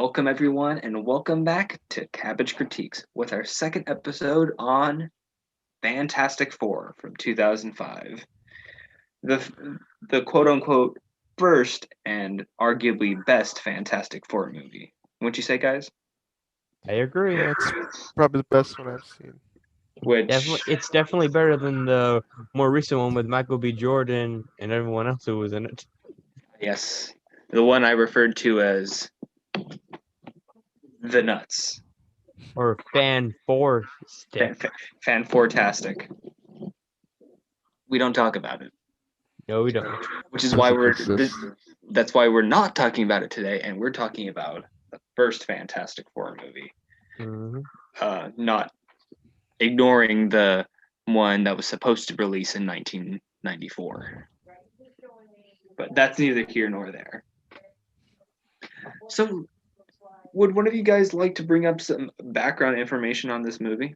Welcome, everyone, and welcome back to Cabbage Critiques with our second episode on Fantastic Four from 2005. The quote unquote first and arguably best Fantastic Four movie. Wouldn't you say, guys? I agree. Yeah, it's probably the best one I've seen. Which, It's definitely better than the more recent one with Michael B. Jordan and everyone else who was in it. yes, the one I referred to as the nuts. Or Fan Four Fan, Stick. fan Fantastic. We don't talk about it, No, we don't. which is why Doesn't exist. that's why we're not talking about it today, and we're talking about the first Fantastic Four movie. hmm Not ignoring the one that was supposed to release in 1994. But that's neither here nor there. So, would one of you guys like to bring up some background information on this movie?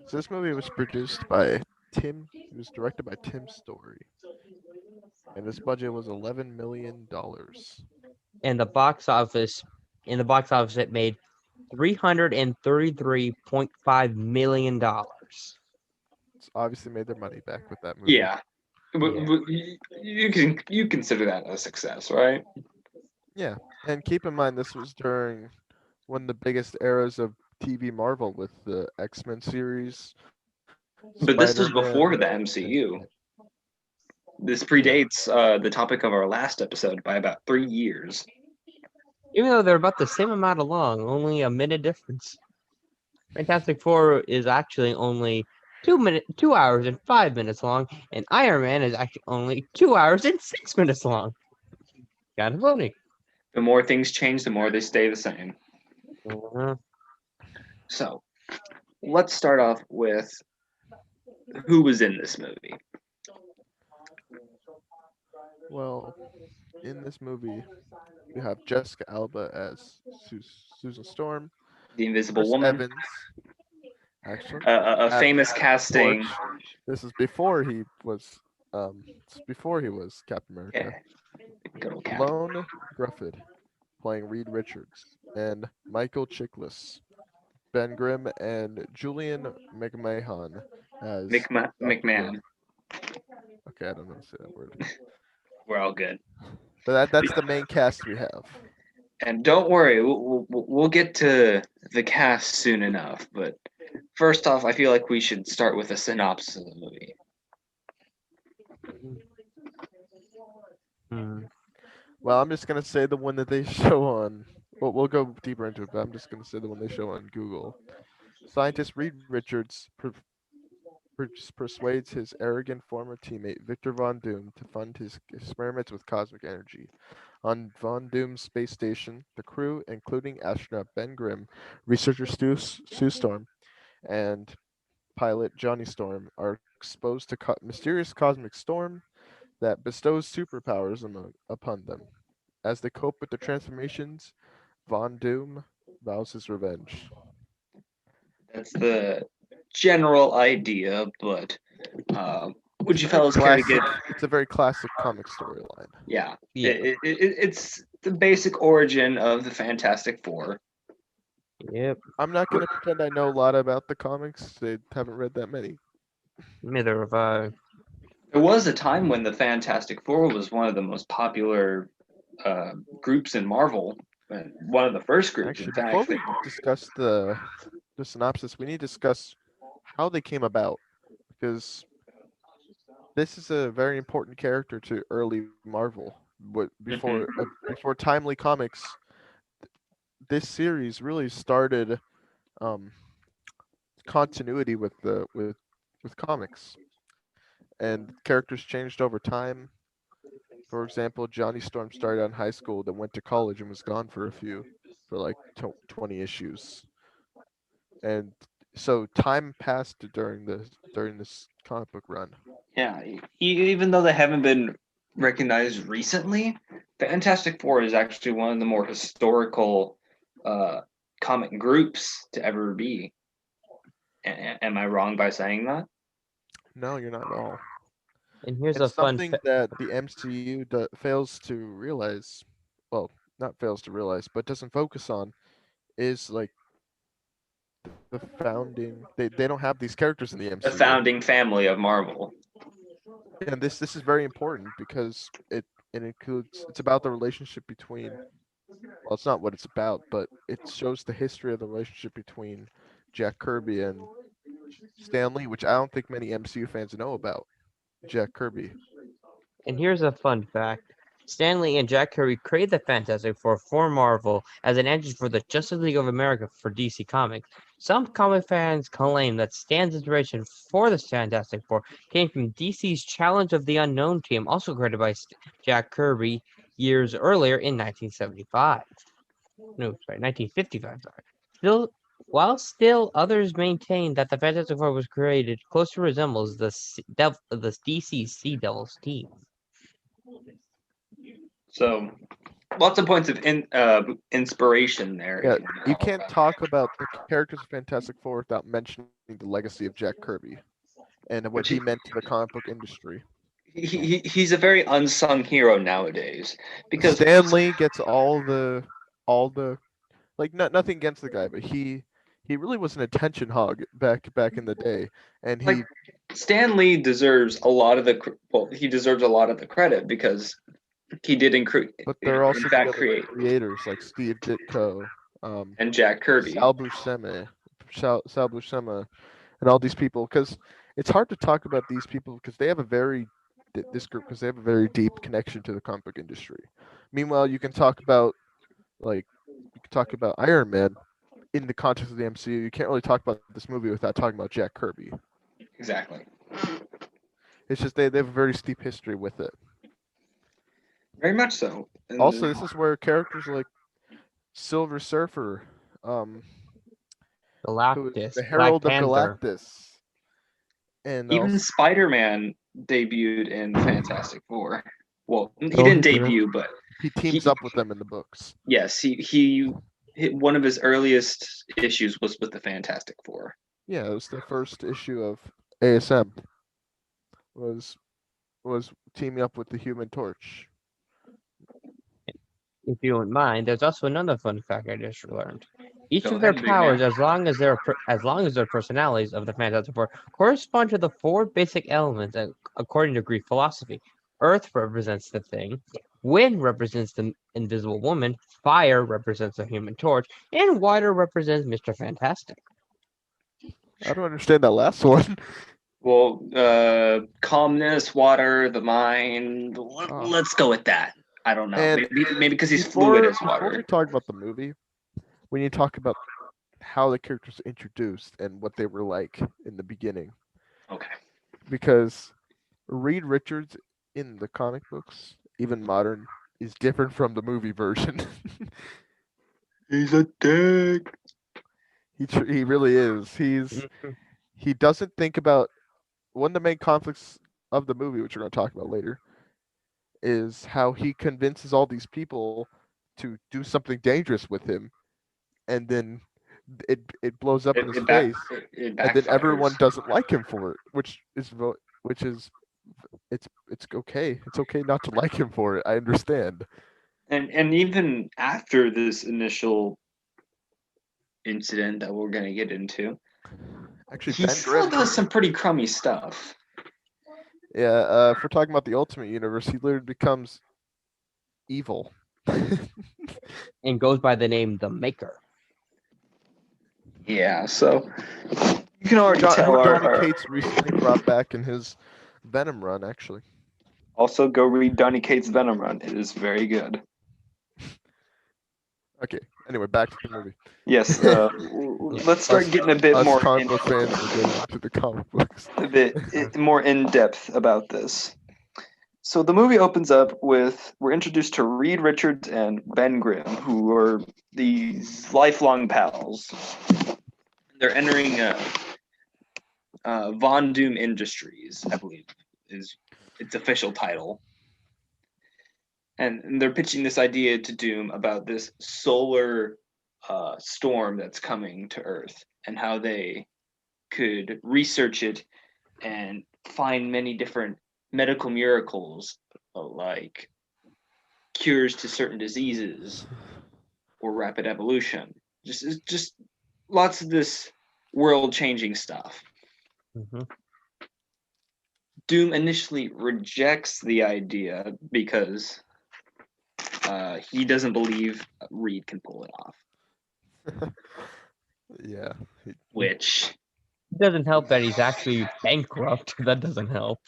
So this movie was produced by Tim. It was directed by Tim Story, and its budget was $11 million. And the box office, it made $333.5 million. It's obviously made their money back with that movie. Yeah, Yeah. you consider that a success, right? Yeah, and keep in mind this was during one of the biggest eras of TV Marvel with the X-Men series. But this was Spider-Man, before the and- MCU. This predates the topic of our last episode by about 3 years. Even though they're about the same amount of long, only a minute difference. Fantastic Four is actually only 2 hours and 5 minutes long, and Iron Man is actually only 2 hours and 6 minutes long. Kind of funny. The more things change, the more they stay the same. Uh-huh. So, let's start off with who was in this movie. Well, in this movie, we have Jessica Alba as Susan Storm, The Invisible Chris Woman, Evans, actually, a famous casting. Torch. This is before he was, it's before he was Captain America. Yeah, good old Cap. Lone Grufford, playing Reed Richards, and Michael Chiklis, Ben Grimm, and Julian McMahon as Dr. McMahon. Okay, I don't know how to say that word. We're all good. But that's the main cast we have. And don't worry, we'll get to the cast soon enough. But first off, I feel like we should start with a synopsis of the movie. Hmm. Well, I'm just gonna say the one that they show on. Well, we'll go deeper into it, but I'm just gonna say the one they show on Google. Scientist Reed Richards persuades his arrogant former teammate Victor Von Doom to fund his experiments with cosmic energy. On Von Doom's space station, the crew, including astronaut Ben Grimm, researcher Sue Storm, and pilot Johnny Storm, are exposed to mysterious cosmic storm that bestows superpowers upon them. As they cope with the transformations, Von Doom vows his revenge. That's the general idea, but would you fellas care to get? It's a very classic comic storyline. Yeah, Yeah. it's the basic origin of the Fantastic Four. Yep. I'm not gonna pretend I know a lot about the comics. They haven't read that many. Neither have I. There was a time when the Fantastic Four was one of the most popular groups in Marvel. One of the first groups, Actually, in before fact. we discuss the synopsis, we need to discuss how they came about, because this is a very important character to early Marvel. Before Timely Comics, this series really started continuity with comics, and characters changed over time. For example, Johnny Storm started out in high school, then went to college and was gone for like 20 issues. And so time passed during this comic book run. Yeah, even though they haven't been recognized recently, Fantastic Four is actually one of the more historical comic groups to ever be. Am I wrong by saying that? No, you're not at all. And here's a It's fun something fact. that the MCU fails to realize. Well, not fails to realize, but doesn't focus on is like the founding. They don't have these characters in the The MCU, founding family of Marvel. and this is very important because it includes it's about the relationship between. Well, it's not what it's about, but it shows the history of the relationship between Jack Kirby and Stan Lee, which I don't think many MCU fans know about. Jack Kirby. And here's a fun fact. Stanley and Jack Kirby created the Fantastic Four for Marvel as an engine for the Justice League of America for DC Comics. Some comic fans claim that Stan's inspiration for the Fantastic Four came from DC's Challenge of the Unknown team, also created by Jack Kirby years earlier in 1975. No, sorry, 1955. Sorry. While still others maintain that the Fantastic Four was created closely resembles the DC Sea Devils team. So lots of points of inspiration there. Yeah, if wanna you call it can't that. talk about the characters of Fantastic Four without mentioning the legacy of Jack Kirby and what Which he meant to the comic book industry. he's a very unsung hero nowadays because Stan Lee gets all the like nothing against the guy, but he really was an attention hog back in the day, and he like Stan Lee deserves a lot of he deserves a lot of the credit because he did but there are in also the fact other create creators like Steve Ditko, and Jack Kirby. Sal Buscema, Sal Buscema, and all these people because it's hard to talk about these people because they have a very this group because they have a very deep connection to the comic book industry. Meanwhile, you can talk about Iron Man in the context of the MCU. You can't really talk about this movie without talking about Jack Kirby. Exactly. It's just they have a very steep history with it. Very much so. And Also, this is where characters like Silver Surfer, who is Galactus, the Black Herald of Panther. Galactus, and even also Spider-Man debuted in Fantastic Four. Well, he oh, didn't debut, but he teams up with them in the books. yes, he one of his earliest issues was with the Fantastic Four. Yeah, it was the first issue of ASM. Was teaming up with the Human Torch. If you don't mind, there's also another fun fact I just learned. Each Go of their ahead, big man. powers, as long as their personalities of the Fantastic Four, correspond to the four basic elements according to Greek philosophy. Earth represents the thing, wind represents the invisible woman, fire represents the Human Torch, and water represents Mr. Fantastic. I don't understand that last one. Well, calmness, water, the mind. Let's go with that. I don't know. And Maybe because he's fluid as Before we water. talk about the movie, we need to talk about how the characters were introduced and what they were like in the beginning. Okay. Because Reed Richards in the comic books, even modern, is different from the movie version. He's a dick. He really is. He doesn't think about one of the main conflicts of the movie, which we're going to talk about later, is how he convinces all these people to do something dangerous with him, and then it blows up in his face, It and then everyone backfires. doesn't like him for it, which is it's okay. It's okay not to like him for it. I understand. And even after this initial incident that we're gonna get into, Actually, he Ben still Grimm. does some pretty crummy stuff. Yeah, if we're talking about the Ultimate Universe, he literally becomes evil. And goes by the name The Maker. Yeah, so you can already Who tell Donny Cates recently brought back in his Venom run, actually. Also, go read Donny Cates' Venom run. It is very good. Okay. Anyway, back to the movie. Yes, let's start getting a bit Us more comic book fans are getting into the comic books. a bit more in depth about this. So the movie opens up with we're introduced to Reed Richards and Ben Grimm, who are these lifelong pals. They're entering Von Doom Industries, I believe, is its official title. And they're pitching this idea to Doom about this solar storm that's coming to Earth and how they could research it and find many different medical miracles like cures to certain diseases or rapid evolution. Just lots of this world-changing stuff. Mm-hmm. Doom initially rejects the idea because he doesn't believe Reed can pull it off. Yeah. Which, It doesn't help that he's actually bankrupt. That doesn't help.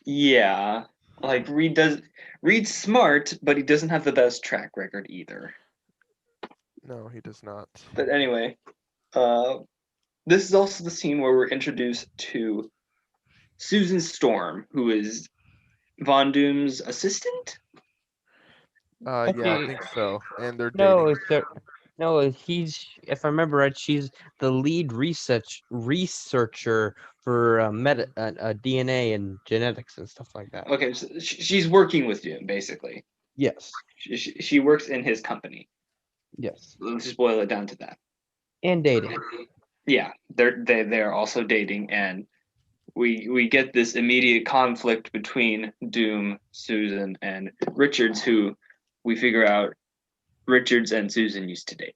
yeah, like Reed's smart, but he doesn't have the best track record either. No, he does not. But anyway, this is also the scene where we're introduced to Susan Storm, who is Von Doom's assistant. Yeah, I Actually, think so. And they're no, dating. it's there. No, he's. If I remember right, she's the lead researcher for DNA and genetics and stuff like that. Okay, so she's working with Doom basically. Yes. She works in his company. Yes. Let's just boil it down to that. And dating. Yeah, they're also dating, and we get this immediate conflict between Doom, Susan, and Richards, who we figure out Richards and Susan used to date.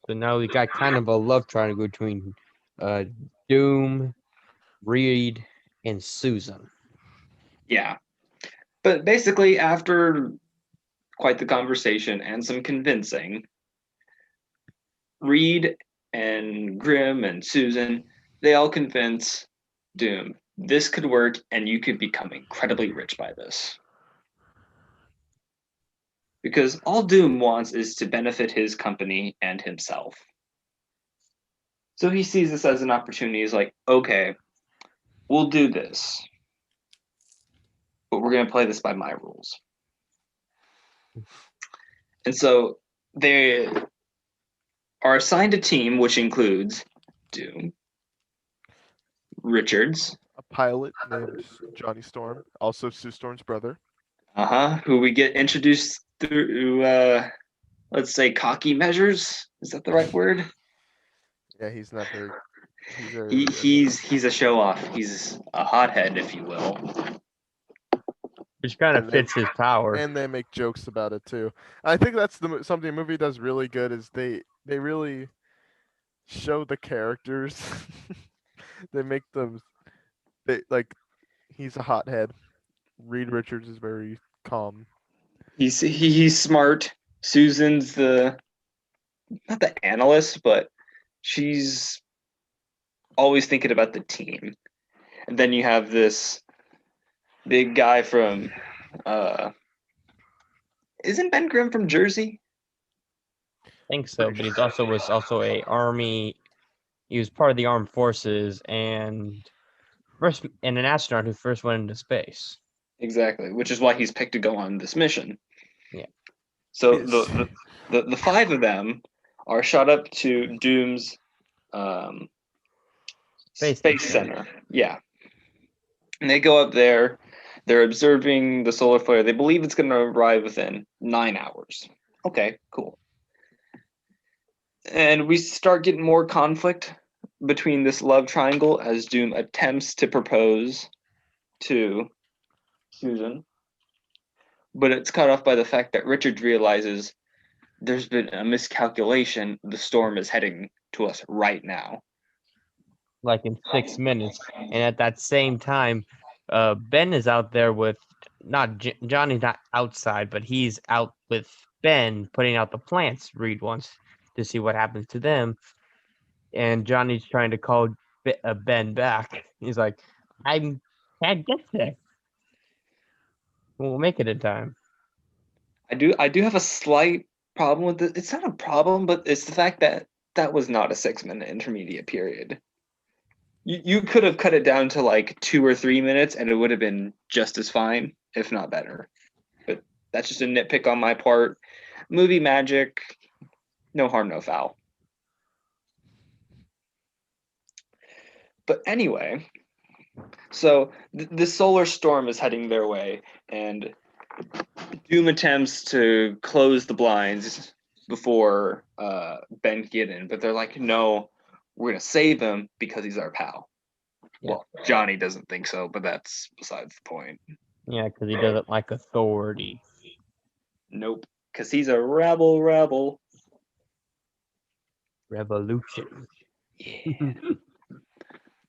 So now we got kind of a love triangle between Doom, Reed, and Susan. Yeah, but basically after quite the conversation and some convincing, Reed and Grimm and Susan, they all convince Doom this could work and you could become incredibly rich by this. Because all Doom wants is to benefit his company and himself. So he sees this as an opportunity. He's like, okay, we'll do this, but we're going to play this by my rules. And so they are assigned a team which includes Doom, Richards, A pilot named Johnny Storm, also Sue Storm's brother. who we get introduced through, let's say, cocky measures. Is that the right word? Yeah, he's not very. He's a show off. He's a hothead, if you will. Which kind of And fits his power. And they make jokes about it too. I think that's something the movie does really good is they really show the characters. They make them like he's a hothead. Reed Richards is very calm. He's smart. Susan's not the analyst, but she's always thinking about the team. And then you have this big guy from isn't Ben Grimm from Jersey? I think so, but was also a army. He was part of the armed forces and an astronaut who first went into space. Exactly, which is why he's picked to go on this mission. Yeah. So the five of them are shot up to Doom's space center. Yeah. And they go up there. They're observing the solar flare. They believe it's going to arrive within 9 hours. Okay, cool. And we start getting more conflict between this love triangle as Doom attempts to propose to Susan. But it's cut off by the fact that Richard realizes there's been a miscalculation. The storm is heading to us right now. Like in 6 minutes. And at that same time, Ben is out there with Johnny's not outside, but he's out with Ben putting out the plants Reed wants to see what happens to them. And Johnny's trying to call Ben back. He's like, I can't get there. We'll make it in time. I do have a slight problem with it. It's not a problem, but it's the fact that that was not a 6-minute intermediate period. You could have cut it down to like 2 or 3 minutes and it would have been just as fine, if not better. But that's just a nitpick on my part. Movie magic, no harm, no foul. But anyway, so the solar storm is heading their way, and Doom attempts to close the blinds before Ben can get in, but they're like, no, we're going to save him because he's our pal. Yeah. Well, Johnny doesn't think so, but that's besides the point. Yeah, because he doesn't like authority. Nope, because he's a rebel. Revolution. Yeah.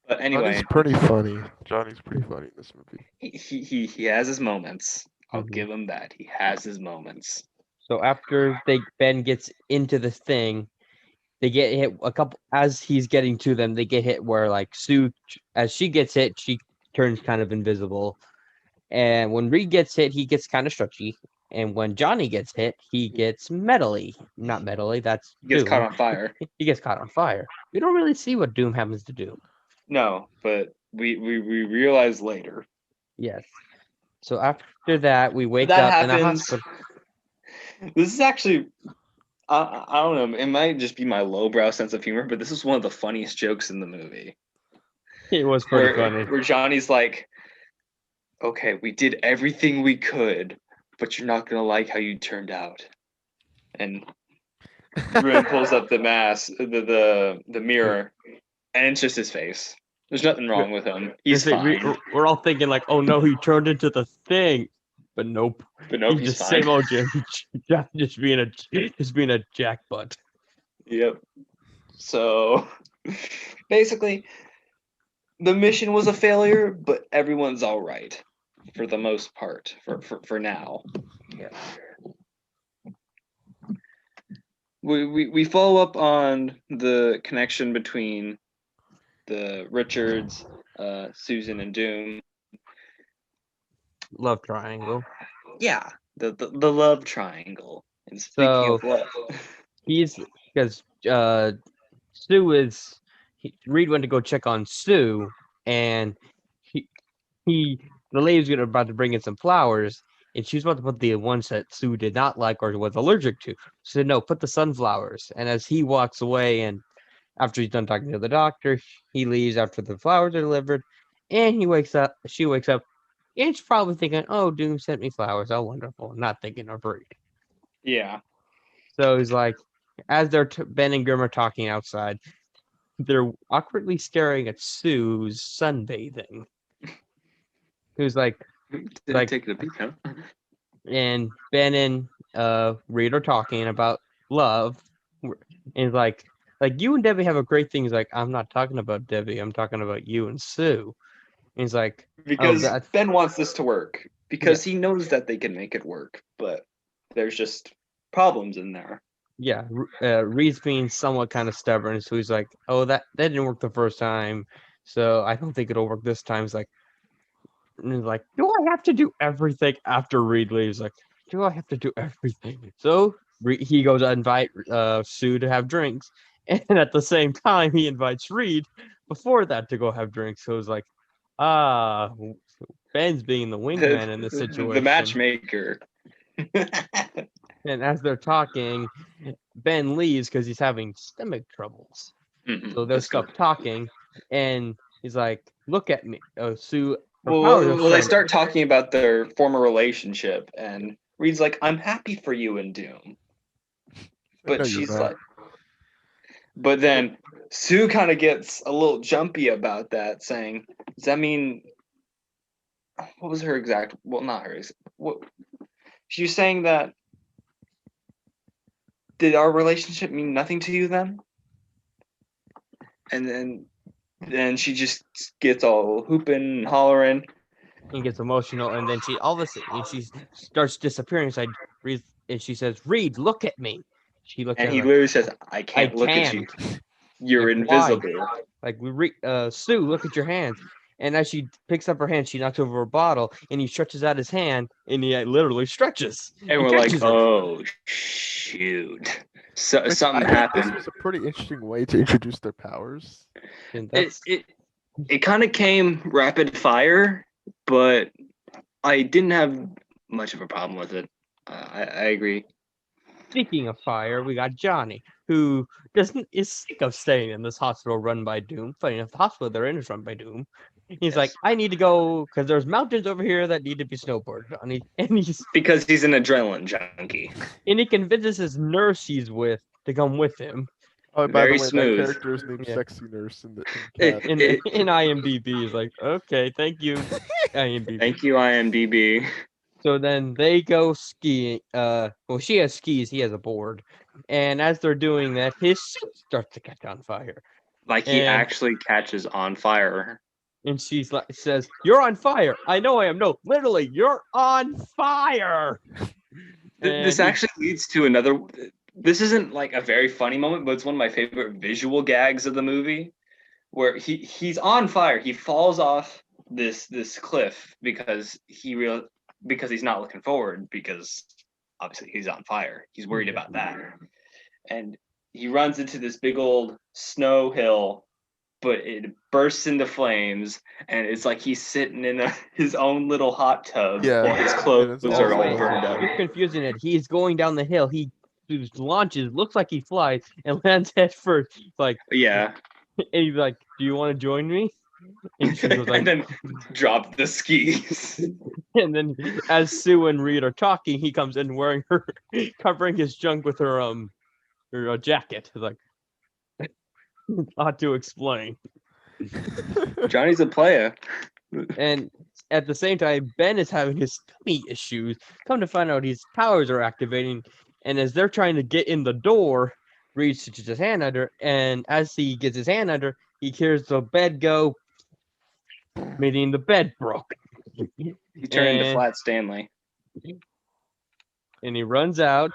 But Johnny's anyway, pretty funny. Johnny's pretty funny in this movie. he has his moments. I'll Mhm. give him that. He has his moments. So after Ben gets into this thing, they get hit a couple as he's getting to them. They get hit where like Sue, as she gets hit, she turns kind of invisible, and when Reed gets hit, he gets kind of stretchy. And when Johnny gets hit, he gets metally. Not metally. That's He gets Doom. caught on fire. He gets caught on fire. We don't really see what Doom happens to Doom. No, but we realize later. Yes. So after that, we wake That up in a happens. hospital. This is actually, I don't know. It might just be my lowbrow sense of humor, but this is one of the funniest jokes in the movie. It was pretty funny. Where Johnny's like, "Okay, we did everything we could, but you're not gonna like how you turned out." And Grim pulls up the mask, the mirror, and it's just his face. There's nothing wrong with him. He's fine. We're all thinking like, "Oh no, he turned into the thing," but nope. But nope, he's he's just fine. same old Jim, just being a jackbutt. Yep. So basically, the mission was a failure, but everyone's all right for the most part for now. Yeah. We follow up on the connection between the Richards, Susan, and Doom. Love triangle. Yeah, the love triangle. And speaking So of love, he's because Sue is Reed went to go check on Sue, and the lady's about to bring in some flowers, and she's about to put the ones that Sue did not like or was allergic to. She said, "No, put the sunflowers." And as he walks away, and after he's done talking to the doctor, he leaves after the flowers are delivered, and he wakes up. She wakes up, and she's probably thinking, "Oh, Doom sent me flowers. Oh, wonderful!" Not thinking of Reed. yeah. So he's like, as Ben and Grimm are talking outside, they're awkwardly staring at Sue's sunbathing. Who's like, Didn't take a peek, huh? and Ben and Reed are talking about love, and like you and Debbie have a great thing. He's like, "I'm not talking about Debbie. I'm talking about you and Sue." And he's like, Because Ben wants this to work because he knows that they can make it work, but there's just problems in there. Yeah, Reed's being somewhat kind of stubborn, so he's like, "Oh, that didn't work the first time, so I don't think it'll work this time." He's like, "Do I have to do everything?" After Reed leaves, like, "Do I have to do everything?" So he goes to invite Sue to have drinks, and at the same time, he invites Reed before that to go have drinks. So it's like, Ben's being the wingman in this situation. The matchmaker. And as they're talking, Ben leaves because he's having stomach troubles. So they'll stop talking, and he's like, "Look at me." Oh, Sue. Well, they start talking about their former relationship, and Reed's like, "I'm happy for you and Doom," but she's like, but then Sue kind of gets a little jumpy about that, saying, "Does that mean?" What was her exact? Well, not her. What she's saying that. Did our relationship mean nothing to you then? And then she just gets all hooping and hollering. He gets emotional, and then she all of a sudden she starts disappearing inside Reed, and she says, "Reed, look at me." She looks and at he her, literally says, "I can't look at you. You're like, invisible." Like, Sue, look at your hands. And as she picks up her hand, she knocks over a bottle, and he stretches out his hand, and he literally stretches. And we're like, "Oh shoot!" So something happened. This was a pretty interesting way to introduce their powers. It kind of came rapid fire, but I didn't have much of a problem with it. I agree. Speaking of fire, we got Johnny, who is sick of staying in this hospital run by Doom. Funny enough, the hospital they're in is run by Doom. He's like, "I need to go because there's mountains over here that need to be snowboarded on." Because he's an adrenaline junkie. And he convinces his nurse he's with to come with him. Oh, by the way, that character is named Sexy Nurse in IMDb. Is like, okay, thank you, IMDb. Thank you, IMDb. So then they go skiing. Well, she has skis, he has a board, and as they're doing that, his suit starts to catch on fire, Like he and actually catches on fire. she's like, says, "You're on fire." I know I am. No, literally, you're on fire. This And he, actually leads to another. This isn't like a very funny moment, but it's one of my favorite visual gags of the movie, where he's on fire. He falls off this cliff because because he's not looking forward, because obviously he's on fire. He's worried about that, and he runs into this big old snow hill, but it bursts into flames, and it's like he's sitting in his own little hot tub Yeah, while his and clothes it's are all all burned up. you're confusing it. He's going down the hill. He launches, looks like he flies, and lands head first. Like, Yeah. and he's like, "Do you want to join me?" And she was like, And then drop the skis. and then as Sue and Reed are talking, he comes in wearing her, covering his junk with her jacket. He's like, "Ought to explain." Johnny's a player. And at the same time, Ben is having his tummy issues. Come to find out, his powers are activating, and as they're trying to get in the door, Reed stitches his hand under, and as he gets his hand under, he hears the bed go, meaning the bed broke. He turned into And- Flat Stanley. And he runs out,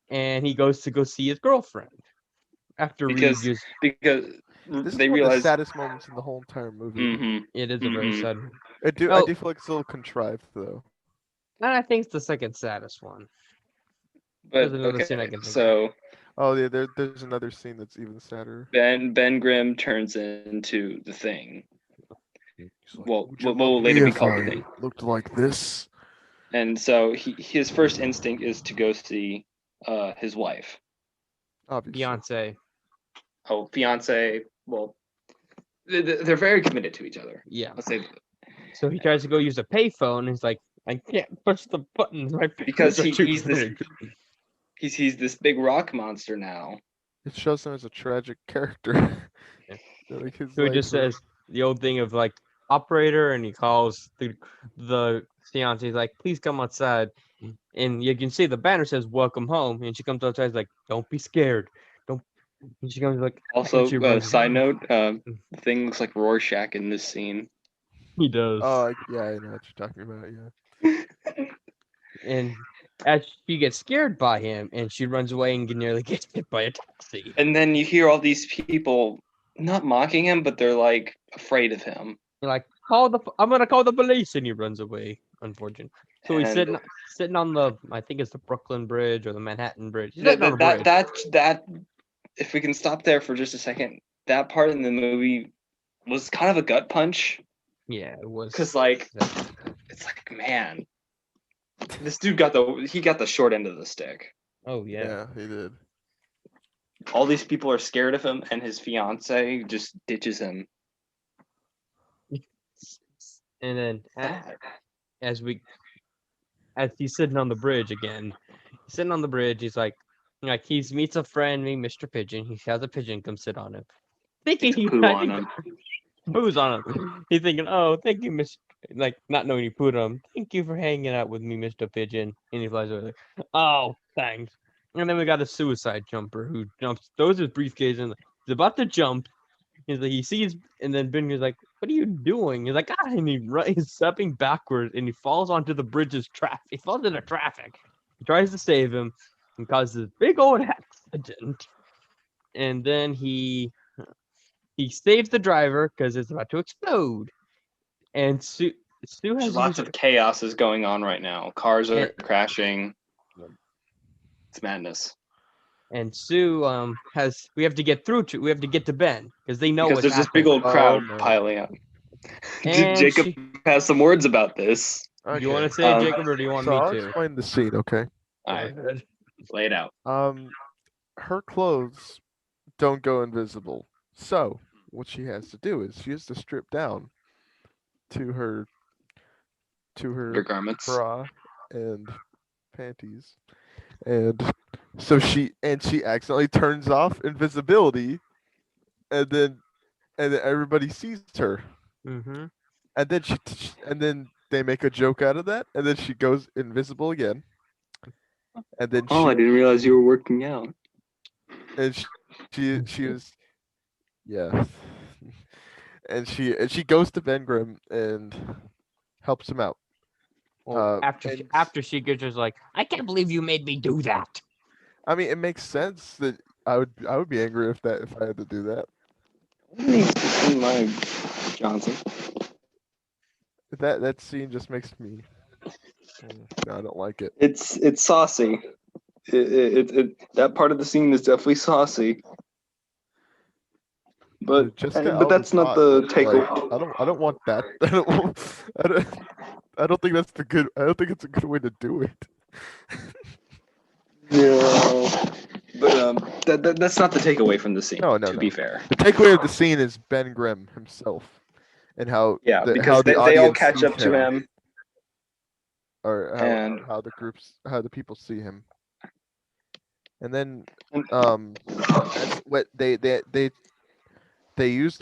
and he goes to go see his girlfriend. After Because Reed because This they is one of the realize saddest moments in the whole entire movie. Mhm. it is a very Mhm. sad. I do Oh. feel like it's a little contrived though. And I think it's the second saddest one. But There's another okay, scene I can think of. so Oh yeah, there's another scene that's even sadder. Ben Grimm turns into the Thing. He's like, Well, "Would you what will love later me be if called the I Thing. looked like this?" And so his first instinct is to go see his wife. Obviously. Beyonce. Oh, fiance. Well, they're very committed to each other. Yeah. Let's say So he tries to go use a payphone, and he's like, "I can't push the buttons. My Because fingers are too he's this big." he's this big rock monster now. It shows him as a tragic character. Yeah. Like his So he life just was- says the old thing of like operator, and he calls the fiance. He's like, "Please come outside." And you can see the banner says "Welcome home," and she comes outside. He's like, "Don't be scared. Don't." And she comes like, Also, she runs- side note, the Thing looks like Rorschach in this scene. he does. yeah, I know what you're talking about. Yeah. And as she gets scared by him, and she runs away and nearly gets hit by a taxi. And then you hear all these people not mocking him, but they're like afraid of him. You're like, I'm gonna call the police, and he runs away. Unfortunately, so he's And sitting on the, I think it's the Brooklyn Bridge or the Manhattan Bridge. He's that, sitting on a that, bridge. that if we can stop there for just a second, that part in the movie was kind of a gut punch, Yeah, it was. because like it's like, man, this dude got the short end of the stick. Oh yeah. Yeah, he did. All these people are scared of him, and his fiance just ditches him. And then as he's sitting on the bridge again, he's like he meets a friend named Mr. Pigeon. He has a pigeon come sit on him, thinking It's poo on him. Booze on him. He's thinking, "Oh, thank you, Miss," like not knowing he put him. "Thank you for hanging out with me, Mr. Pigeon." And he flies away like, "Oh, thanks." And then we got a suicide jumper who jumps, throws his briefcase, and he's about to jump. He's like, he sees, and then Ben is like, "What are you doing?" He's like, "Ah," and he's stepping backwards, and he falls onto the bridge's traffic. He falls into traffic. He tries to save him, and causes a big old accident. And then he saves the driver because it's about to explode. And Sue There's has lots of chaos is going on right now. Cars are Yeah. crashing. It's madness. and Sue we have to get to Ben because they know Because what's there's this big happening. old crowd no. piling up. And Jacob has some words about this. Do you want to say it, Um, Jacob, or do you want So me I'll to? explain the scene, okay? All right, lay it out. Her clothes don't go invisible. So what she has to do is she has to strip down to her Undergarments. bra and panties. And so she accidentally turns off invisibility, and then everybody sees her. Mm-hmm. And then they make a joke out of that, and then she goes invisible again. And then Oh, I didn't realize you were working out. and she was yeah. And she goes to Ben Grimm and helps him out. Well, And after she gets just like, I can't believe you made me do that. I mean, it makes sense that I would be angry if I had to do that. What needs to see my Johnson? That scene just makes me. No, I don't like it. It's saucy. That part of the scene is definitely saucy. But that's not the takeaway. Like, I don't want that. I don't think that's I don't think it's a good way to do it. Yeah. But that's not the takeaway from the scene. No. To be fair, the takeaway of the scene is Ben Grimm himself, and how because they all catch up to him, or how the people see him, and then that's what they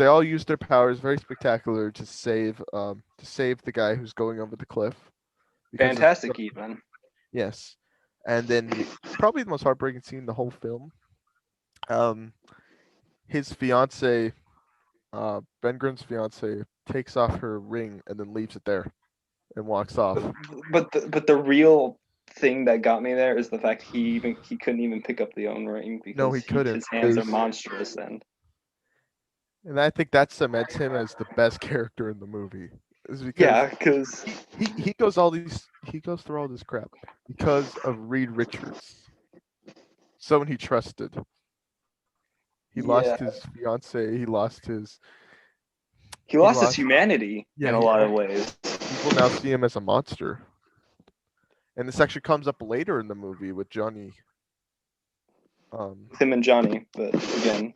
all use their powers very spectacular to save the guy who's going over the cliff. Fantastic, even. Yes, and then probably the most heartbreaking scene in the whole film. His fiance, Ben Grimm's fiance, takes off her ring and then leaves it there, and walks off. But the real thing that got me there is the fact he couldn't even pick up the own ring because he couldn't. His hands are monstrous, and I think that cements him as the best character in the movie. Because he goes through all this crap because of Reed Richards, someone he trusted. He lost his fiance. He lost his humanity in a lot of ways. People now see him as a monster, and this actually comes up later in the movie with Johnny. Him and Johnny, but again,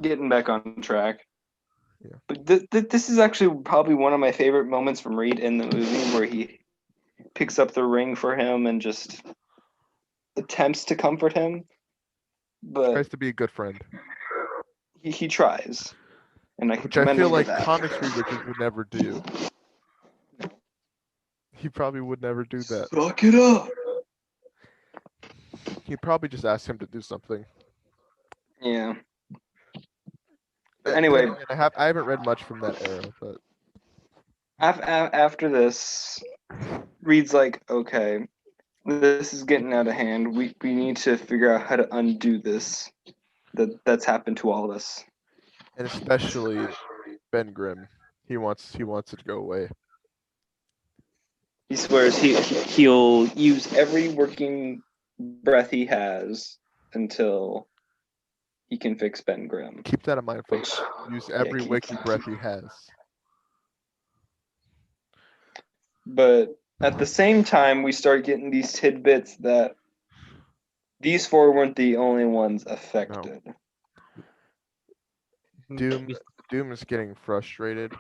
getting back on track. Yeah. But this is actually probably one of my favorite moments from Reed in the movie, where he picks up the ring for him and just attempts to comfort him, but tries to be a good friend. He tries, and which I feel like comics Reed Richards would never do. He probably would never do that. Suck it up. He'd probably just ask him to do something. Yeah. Anyway, I haven't read much from that era, but after this, Reed's like, okay, this is getting out of hand. We need to figure out how to undo this. That's happened to all of us, and especially Ben Grimm. He wants it to go away. He swears he'll use every working breath he has until he can fix Ben Grimm. Keep that in mind, folks. Use every waking breath he has. But at the same time, we start getting these tidbits that these four weren't the only ones affected. No. Doom is getting frustrated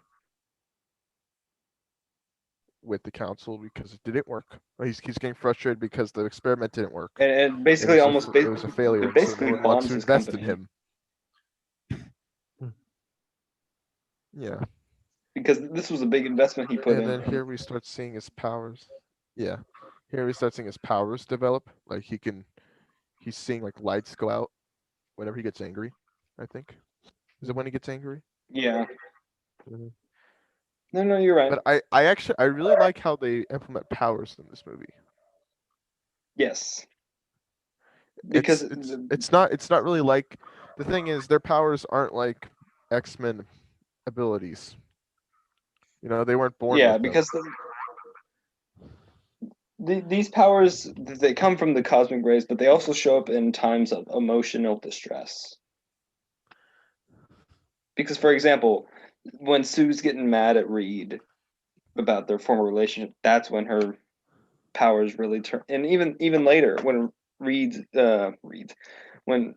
with the council because it didn't work. He's getting frustrated because the experiment didn't work. And basically, it was a failure. Basically, so no one wants to invest in him. Yeah. Because this was a big investment he put in. And then here we start seeing his powers. Yeah. Here we start seeing his powers develop. Like he's seeing like lights go out whenever he gets angry, I think. Is it when he gets angry? Yeah. No, you're right. But I really like how they implement powers in this movie. Yes. Because it's not really like, the thing is their powers aren't like X-Men abilities. You know, they weren't born with because these powers, they come from the cosmic rays, but they also show up in times of emotional distress. Because, for example, when Sue's getting mad at Reed about their former relationship, that's when her powers really turn. And even later, when when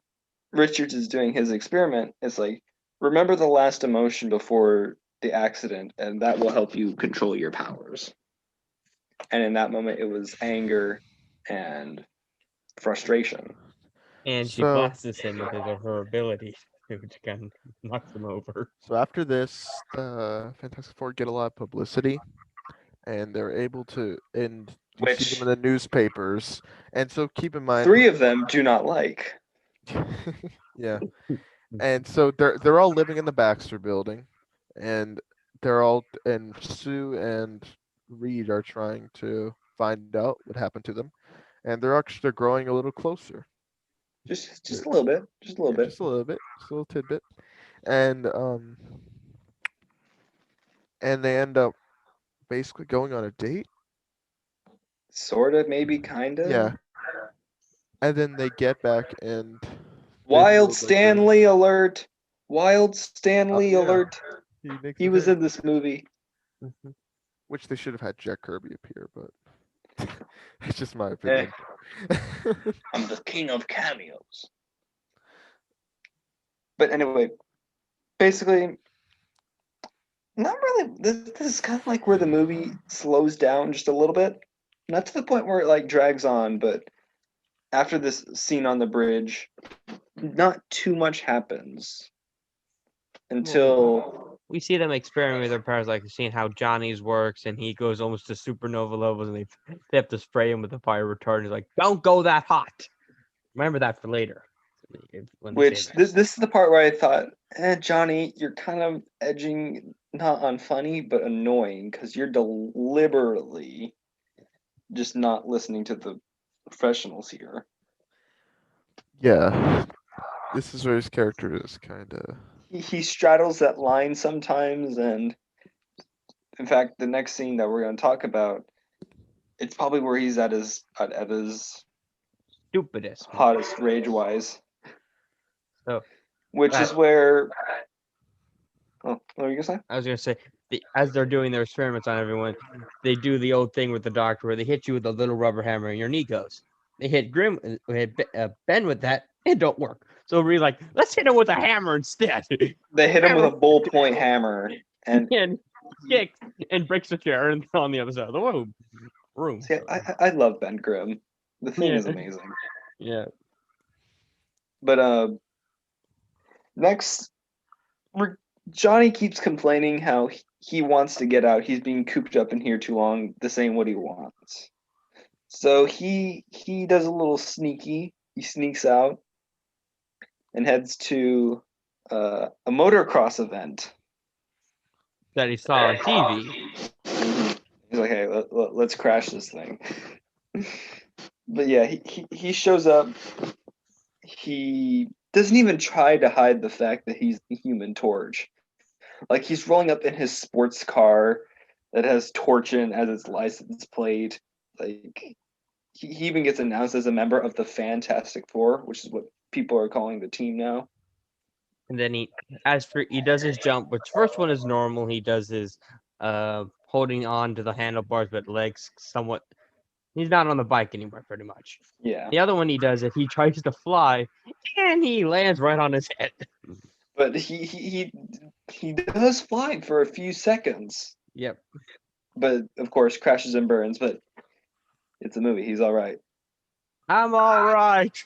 Richards is doing his experiment, it's like, remember the last emotion before the accident, and that will help you control your powers. And in that moment, it was anger and frustration. And she blasts him because of her ability, which kind of knocks him over. So after this, Fantastic Four get a lot of publicity, and they're able to, and you see Which them in the newspapers. And so keep in mind, 3 of them do not like. yeah. And so they're all living in the Baxter building, and and Sue and Reed are trying to find out what happened to them, and they're growing a little closer. Just a little bit. Just a little Yeah, bit. just a little bit, just a little tidbit, and they end up basically going on a date. Sort of, maybe, kind of. Yeah, and then they get back and they Wild feel like they're in Stanley alert! Wild Stanley yeah. alert! He makes He a was very, in this movie. which they should have had Jack Kirby appear, but it's just my Eh, opinion. I'm the king of cameos. But anyway, basically, not really. This is kind of like where the movie slows down just a little bit. Not to the point where it like drags on, but after this scene on the bridge, not too much happens until We see them experiment with their powers, like seeing how Johnny's works, and he goes almost to supernova levels, and they have to spray him with a fire retardant. He's like, "Don't go that hot." Remember that for later. When they say which that. this is the part where I thought, Johnny, you're kind of edging not on funny but annoying because you're deliberately just not listening to the professionals here. Yeah, this is where his character is kind of. He straddles that line sometimes, and in fact, the next scene that we're going to talk about, it's probably where he's at his Stupidest. hottest rage wise. So, Which is where. Oh, what were you gonna say? I was gonna say, as they're doing their experiments on everyone, they do the old thing with the doctor where they hit you with a little rubber hammer and your knee goes. They hit Ben with that, it don't work. So we're like, let's hit him with a hammer instead. They hit him with a ballpoint hammer, and kicks and breaks the chair and on the other side of the room. see, I love Ben Grimm. The thing is amazing. Yeah. But next, Johnny keeps complaining how he wants to get out. He's being cooped up in here too long. This ain't what he wants. So he does a little sneaky. He sneaks out and heads to a motocross event That he saw on TV. He's like, hey, let's crash this thing. But yeah, he shows up. He doesn't even try to hide the fact that he's the Human Torch. Like, he's rolling up in his sports car that has Torchin as its license plate. Like, he even gets announced as a member of the Fantastic Four, which is what people are calling the team now. And then he does his jump, which first one is normal. He does his holding on to the handlebars, but legs somewhat. He's not on the bike anymore, pretty much. Yeah. The other one he does it. He tries to fly, and he lands right on his head. But he does fly for a few seconds. Yep. But of course, crashes and burns. But it's a movie. He's all right. I'm all right.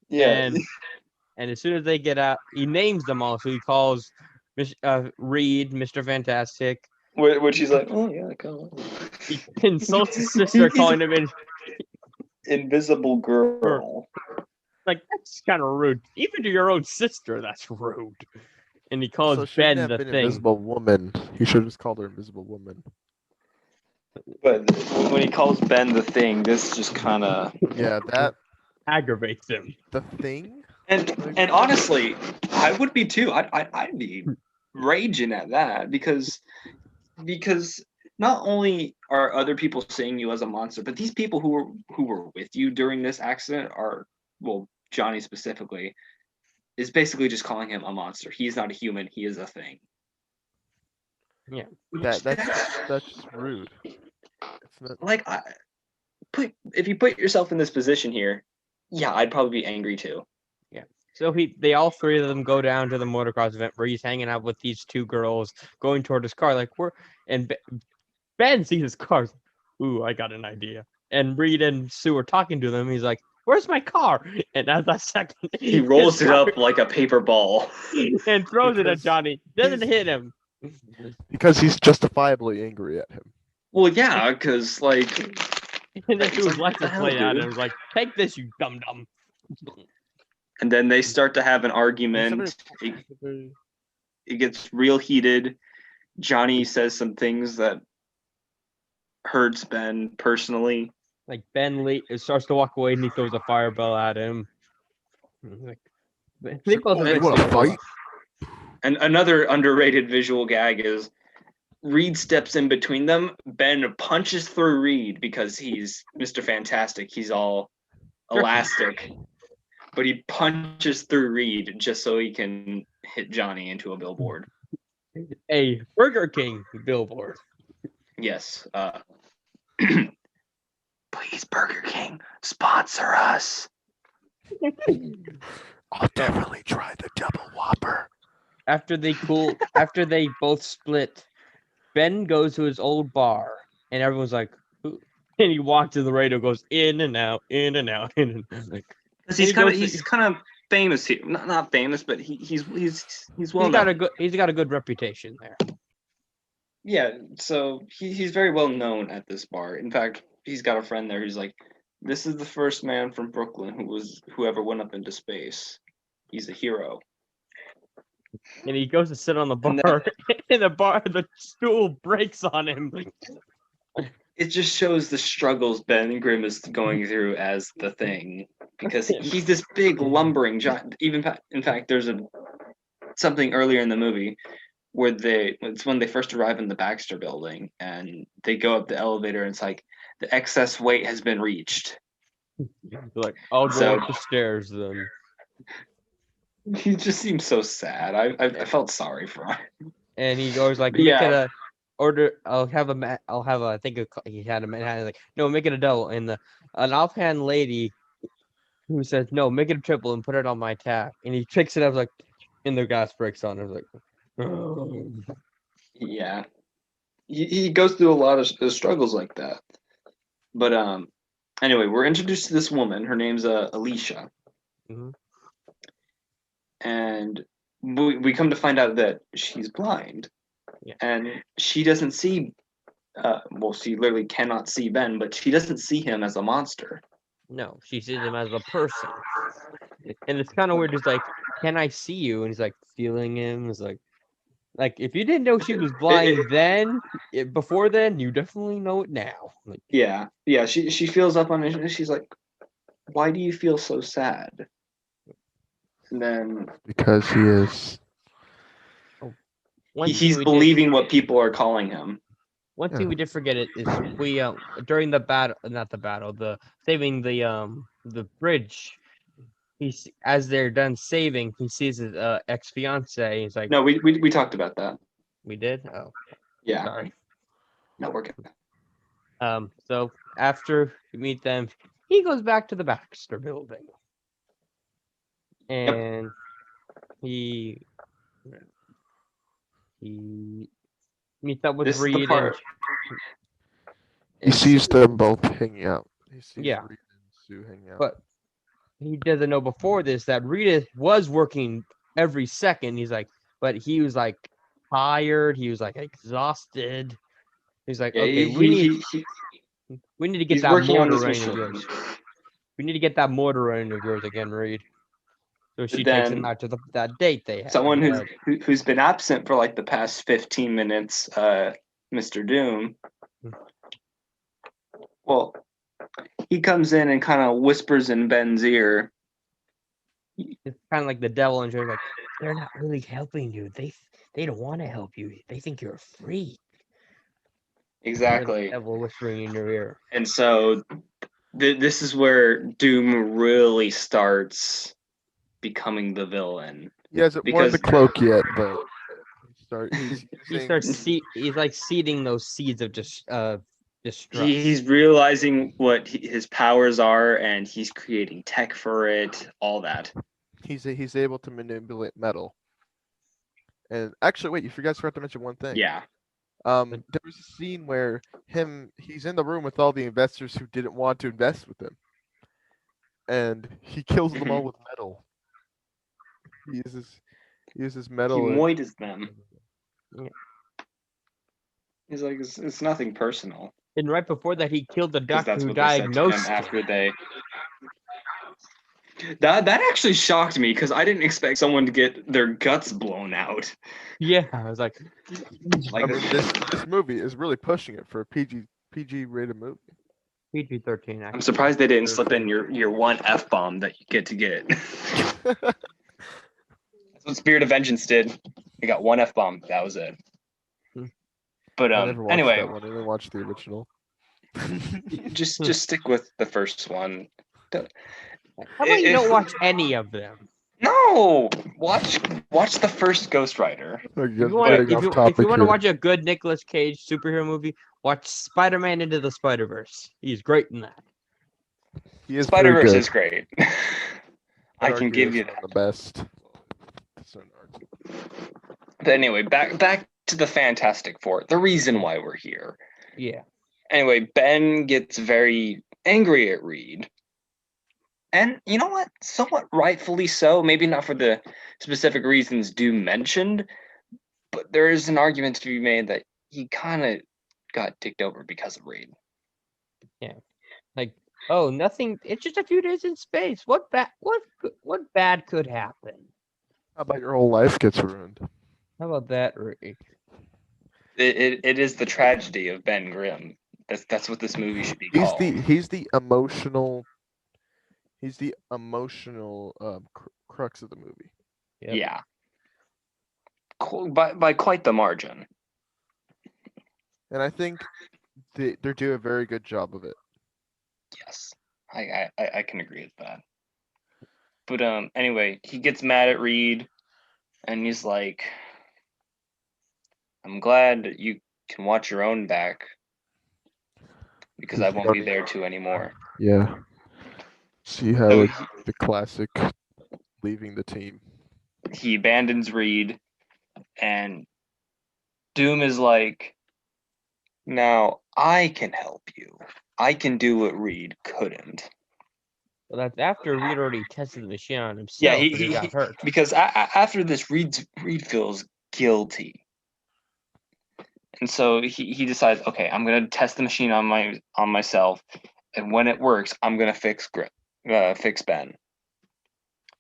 Yeah. And as soon as they get out, he names them all. So he calls Reed Mr. Fantastic. Which he's like, oh yeah, come on. He insults his sister, calling him Invisible Girl. Like, that's kind of rude. Even to your own sister, that's rude. And he calls Ben the thing. Invisible Woman. He should have just called her Invisible Woman. But when he calls Ben the Thing, this just kind of that aggravates him. The Thing. And honestly, I would be too. I'd be raging at that because not only are other people seeing you as a monster, but these people who were with you during this accident are, well, Johnny specifically, is basically just calling him a monster. He's not a human. He is a thing. Yeah, that's rude. It's not... Like, if you put yourself in this position here, yeah, I'd probably be angry too. Yeah. So they all three of them go down to the motocross event where he's hanging out with these two girls, going toward his car. Like, Ben sees his car. Ooh, I got an idea. And Reed and Sue are talking to them. He's like, "Where's my car?" And at that second, he rolls it up like a paper ball and throws it at Johnny. Doesn't hit him, Because he's justifiably angry at him. Well, yeah, because like, And then It's threw his like, what the license hell, plate at him. dude? It was like, take this, you dum dum. and then they start to have an He's a very- argument. he's a very- It gets real heated. Johnny says some things that hurts Ben personally. Like Ben Lee starts to walk away and he throws a fireball at him. Like, they both Oh, are you want to basically- fight? And another underrated visual gag is Reed steps in between them. Ben punches through Reed because he's Mr. Fantastic. He's all elastic. But he punches through Reed just so he can hit Johnny into a billboard. A Burger King billboard. Yes. Please, Burger King, sponsor us. I'll definitely try the double whopper. After they both split, Ben goes to his old bar, and everyone's like, "Who?" And he walks to the radio, goes in and out, in and out, in and out. Like, Because he goes to- he's kind of famous here. Not famous, but he's well known. he's got a good reputation there. Yeah, so he's very well known at this bar. In fact, he's got a friend there who's like, this is the first man from Brooklyn who ever went up into space. He's a hero. And he goes to sit on the And bar, and the stool breaks on him. It just shows the struggles Ben Grimm is going through as the Thing, because he's this big lumbering giant. In fact, there's something earlier in the movie where it's when they first arrive in the Baxter building and they go up the elevator and it's like the excess weight has been reached. Like, I'll go So- up the stairs then. He just seems so sad. I felt sorry for him. And he goes like, Yeah. make it a order. I'll have a. I think he had a Manhattan. Like, no, make it a double. And an offhand lady who says, no, make it a triple and put it on my tab. And he picks it up like, and the gas breaks on. I was like, Yeah, he goes through a lot of struggles like that. But anyway, we're introduced to this woman. Her name's Alicia, Mhm. and we come to find out that she's blind, Yeah. and she doesn't see. Well, she literally cannot see Ben, but she doesn't see him as a monster. No, she sees him as a person. And it's kind of weird. He's like, can I see you? And he's like feeling him. It's like if you didn't know she was blind before then, you definitely know it now. Like, Yeah. She feels up on it, and she's like, "Why do you feel so sad?" And then Because he is. one thing he's we did- believing what people are calling him. One Yeah. thing we did forget is we during the battle, not the battle, the saving the bridge. As they're done saving, he sees his ex fiance. He's like, No, we talked about that. we did. Oh, Yeah. sorry. No, we're good. So after we meet them, he goes back to the Baxter building, and he meets up with This is the Reed and part. He sees them both hanging out. He sees Yeah. Reed and Sue hanging out. But he doesn't know before this that Rita was working every second. He's like, but he was like tired. He was like exhausted. He's like, Yeah, okay, we need to get he's that working on mortar this running of machine. yours. We need to get that mortar running of yours again, Reed. So she takes then him out to that date they had. Someone but- who's been absent for like the past 15 minutes, Mr. Doom. Well, he comes in and kind of whispers in Ben's ear. It's kind of like the devil and Joe's like, they're not really helping you. They don't want to help you. They think you're a freak. Exactly. The devil whispering in your ear. And so this is where Doom really starts becoming the villain. He hasn't worn the because- cloak yet, but he's He using- starts he's like seeding those seeds of distrust. He's realizing what his powers are, and he's creating tech for it, all that. he's able to manipulate metal. And actually, wait, you forgot to mention one thing. Yeah. There was a scene where he's in the room with all the investors who didn't want to invest with him, and he kills them all with metal. He uses He metal. moises them. He's like, it's nothing personal. And right before that, he killed the Because doctor that's who what they said to him diagnosed him. after they. That actually shocked me because I didn't expect someone to get their guts blown out. Yeah, I was like, Like, I mean, this movie is really pushing it for a PG rated movie. PG-13. I'm Actually, surprised they didn't slip in your one F-bomb that you get to get. That's what Spirit of Vengeance did. They got one F-bomb. That was it. But I never watched anyway, that one. I only watched the original. just stick with the first one. how about you don't watch any of them? No, watch the first Ghost Rider. If you want to watch a good Nicolas Cage superhero movie, watch Spider-Man Into the Spider-Verse. He's great in that. Spider-Verse is great. I can give you that. The best. But anyway, back to the Fantastic Four. The reason why we're here. Yeah. Anyway, Ben gets very angry at Reed. And you know what? Somewhat rightfully so. Maybe not for the specific reasons Doom mentioned, but there is an argument to be made that he kind of got dicked over because of Reed. Yeah. Like, oh, nothing. It's just a few days in space. What bad could happen? How about your whole life gets ruined? How about that, Reed? It is the tragedy of Ben Grimm. That's what this movie should be called. He's the emotional crux of the movie. Yep. Yeah. By quite the margin. And I think they do a very good job of it. Yes. I can agree with that. But anyway, he gets mad at Reed and he's like, I'm glad that you can watch your own back because I won't be there to anymore. Yeah. See how the classic leaving the team. He abandons Reed and Doom is like, now I can help you. I can do what Reed couldn't. Well, that's after Reed already tested the machine on himself. Yeah, he got hurt. Because after this, Reed feels guilty. And so he decides, okay, I'm gonna test the machine on myself, and when it works, I'm gonna fix Ben.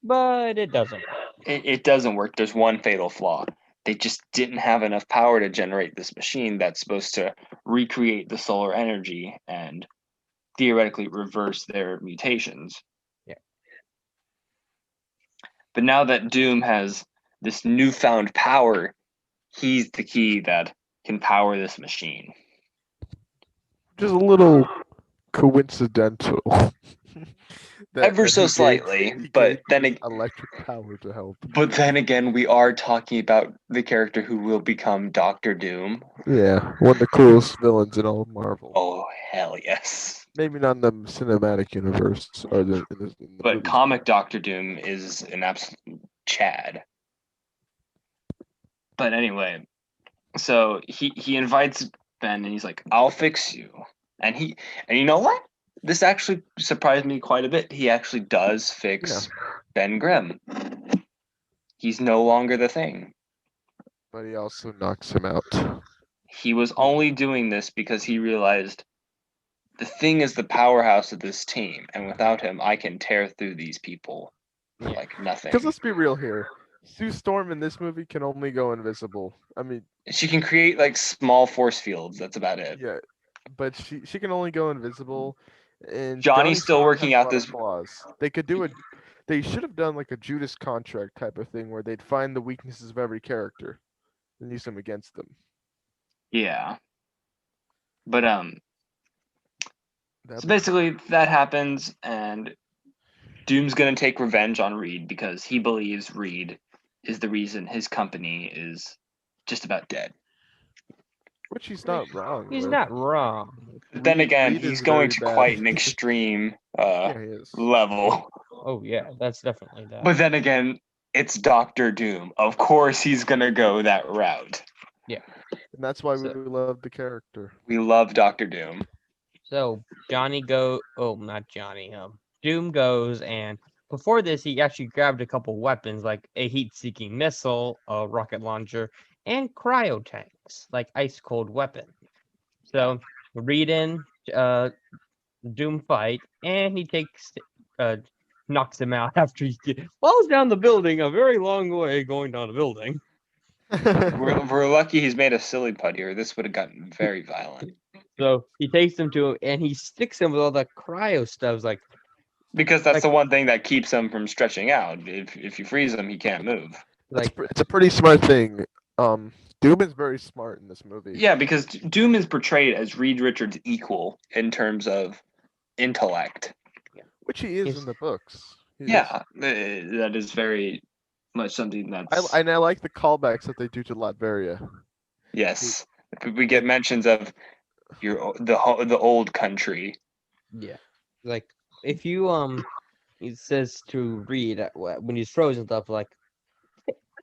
But it doesn't work. It doesn't work. There's one fatal flaw. They just didn't have enough power to generate this machine that's supposed to recreate the solar energy and theoretically reverse their mutations. Yeah. But now that Doom has this newfound power, he's the key that can power this machine. Just a little coincidental. Ever so slightly, but then electric power to help. But then again, we are talking about the character who will become Doctor Doom. Yeah, one of the coolest villains in all of Marvel. Oh hell yes! Maybe not in the cinematic universe or in the but movies. Comic Doctor Doom is an absolute Chad. But anyway, so he invites Ben and he's like, "I'll fix you," and you know what? This actually surprised me quite a bit. He actually does fix Ben Grimm. He's no longer the Thing. But he also knocks him out. He was only doing this because he realized the Thing is the powerhouse of this team, and without him, I can tear through these people like nothing. Because let's be real here. Sue Storm in this movie can only go invisible. I mean, she can create like small force fields. That's about it. Yeah, but she can only go invisible. And Johnny's still working out this flaws. They could do They should have done like a Judas Contract type of thing where they'd find the weaknesses of every character and use them against them. Yeah. But so basically that happens and Doom's gonna take revenge on Reed because he believes Reed is the reason his company is just about dead. Which he's not wrong. He's not wrong. Then again, he's going to quite an extreme level. Oh yeah, that's definitely that. But then again, it's Doctor Doom. Of course he's gonna go that route. Yeah. And that's why we love the character. We love Doctor Doom. So Doom goes, and before this he actually grabbed a couple weapons like a heat-seeking missile, a rocket launcher, and cryo tank. axe, like ice cold weapon. So Reed and Doom fight, and he knocks him out after he falls down the building a very long way going down the building. We're lucky he's made a silly putty, or this would have gotten very violent. So he takes him to him, and he sticks him with all the cryo stuff, like because that's the one thing that keeps him from stretching out. If you freeze him, he can't move. It's a pretty smart thing. Doom is very smart in this movie. Yeah, because Doom is portrayed as Reed Richards' equal in terms of intellect, which he is in the books. That is very much something that's. I like the callbacks that they do to Latveria. Yes, we get mentions of the old country. Yeah, like if you he says to Reed when he's frozen stuff like,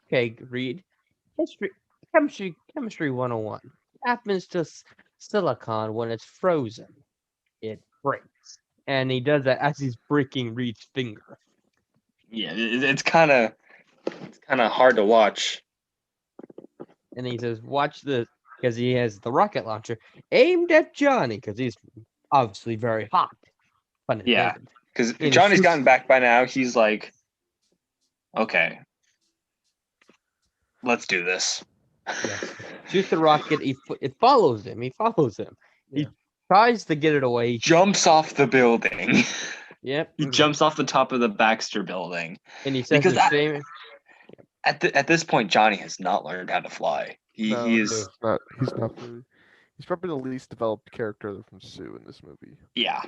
okay, Reed, chemistry 101 happens to silicon when it's frozen, it breaks, and he does that as he's breaking Reed's finger. Yeah, it's kind of hard to watch. And he says, "Watch this," because he has the rocket launcher aimed at Johnny because he's obviously very hot. Yeah, because Johnny's gotten back by now. He's like, okay, let's do this. Yes. Shoots the rocket. It follows him. He follows him. Yeah. He tries to get it away. Jumps off the building. Yep. He jumps off the top of the Baxter building. And he says the same. At this point, Johnny has not learned how to fly. He's probably the least developed character from Sue in this movie. Yeah.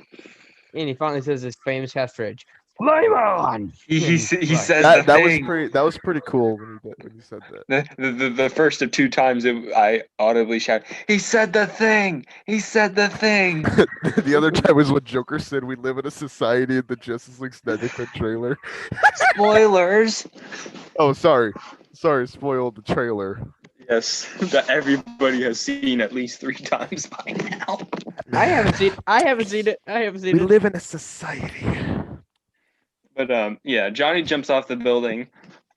And he finally says his famous catchphrase, "Flame on!" He says that was pretty cool when he said that. The first of two times I audibly shouted, "He said the thing! He said the thing!" The other time was when Joker said, "We live in a society in the Justice League Snyder trailer." Spoilers. Oh, sorry, spoiled the trailer. Yes, that everybody has seen at least 3 times by now. I haven't seen it. We live in a society. But yeah, Johnny jumps off the building,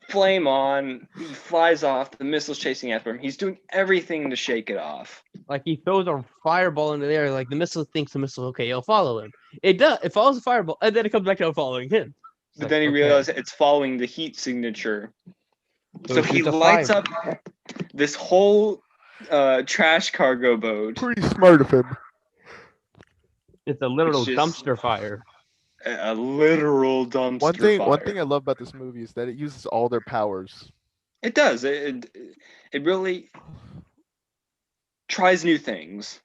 flame on, he flies off, the missile's chasing after him. He's doing everything to shake it off. Like he throws a fireball into the air, like the missile thinks the missile, okay, it'll follow him. It does, it follows the fireball, and then it comes back to following him. But then he realized it's following the heat signature. So he lights up this whole trash cargo boat. Pretty smart of him. It's a literal dumpster fire. A literal dumpster fire. One thing I love about this movie is that it uses all their powers. It does. It really tries new things.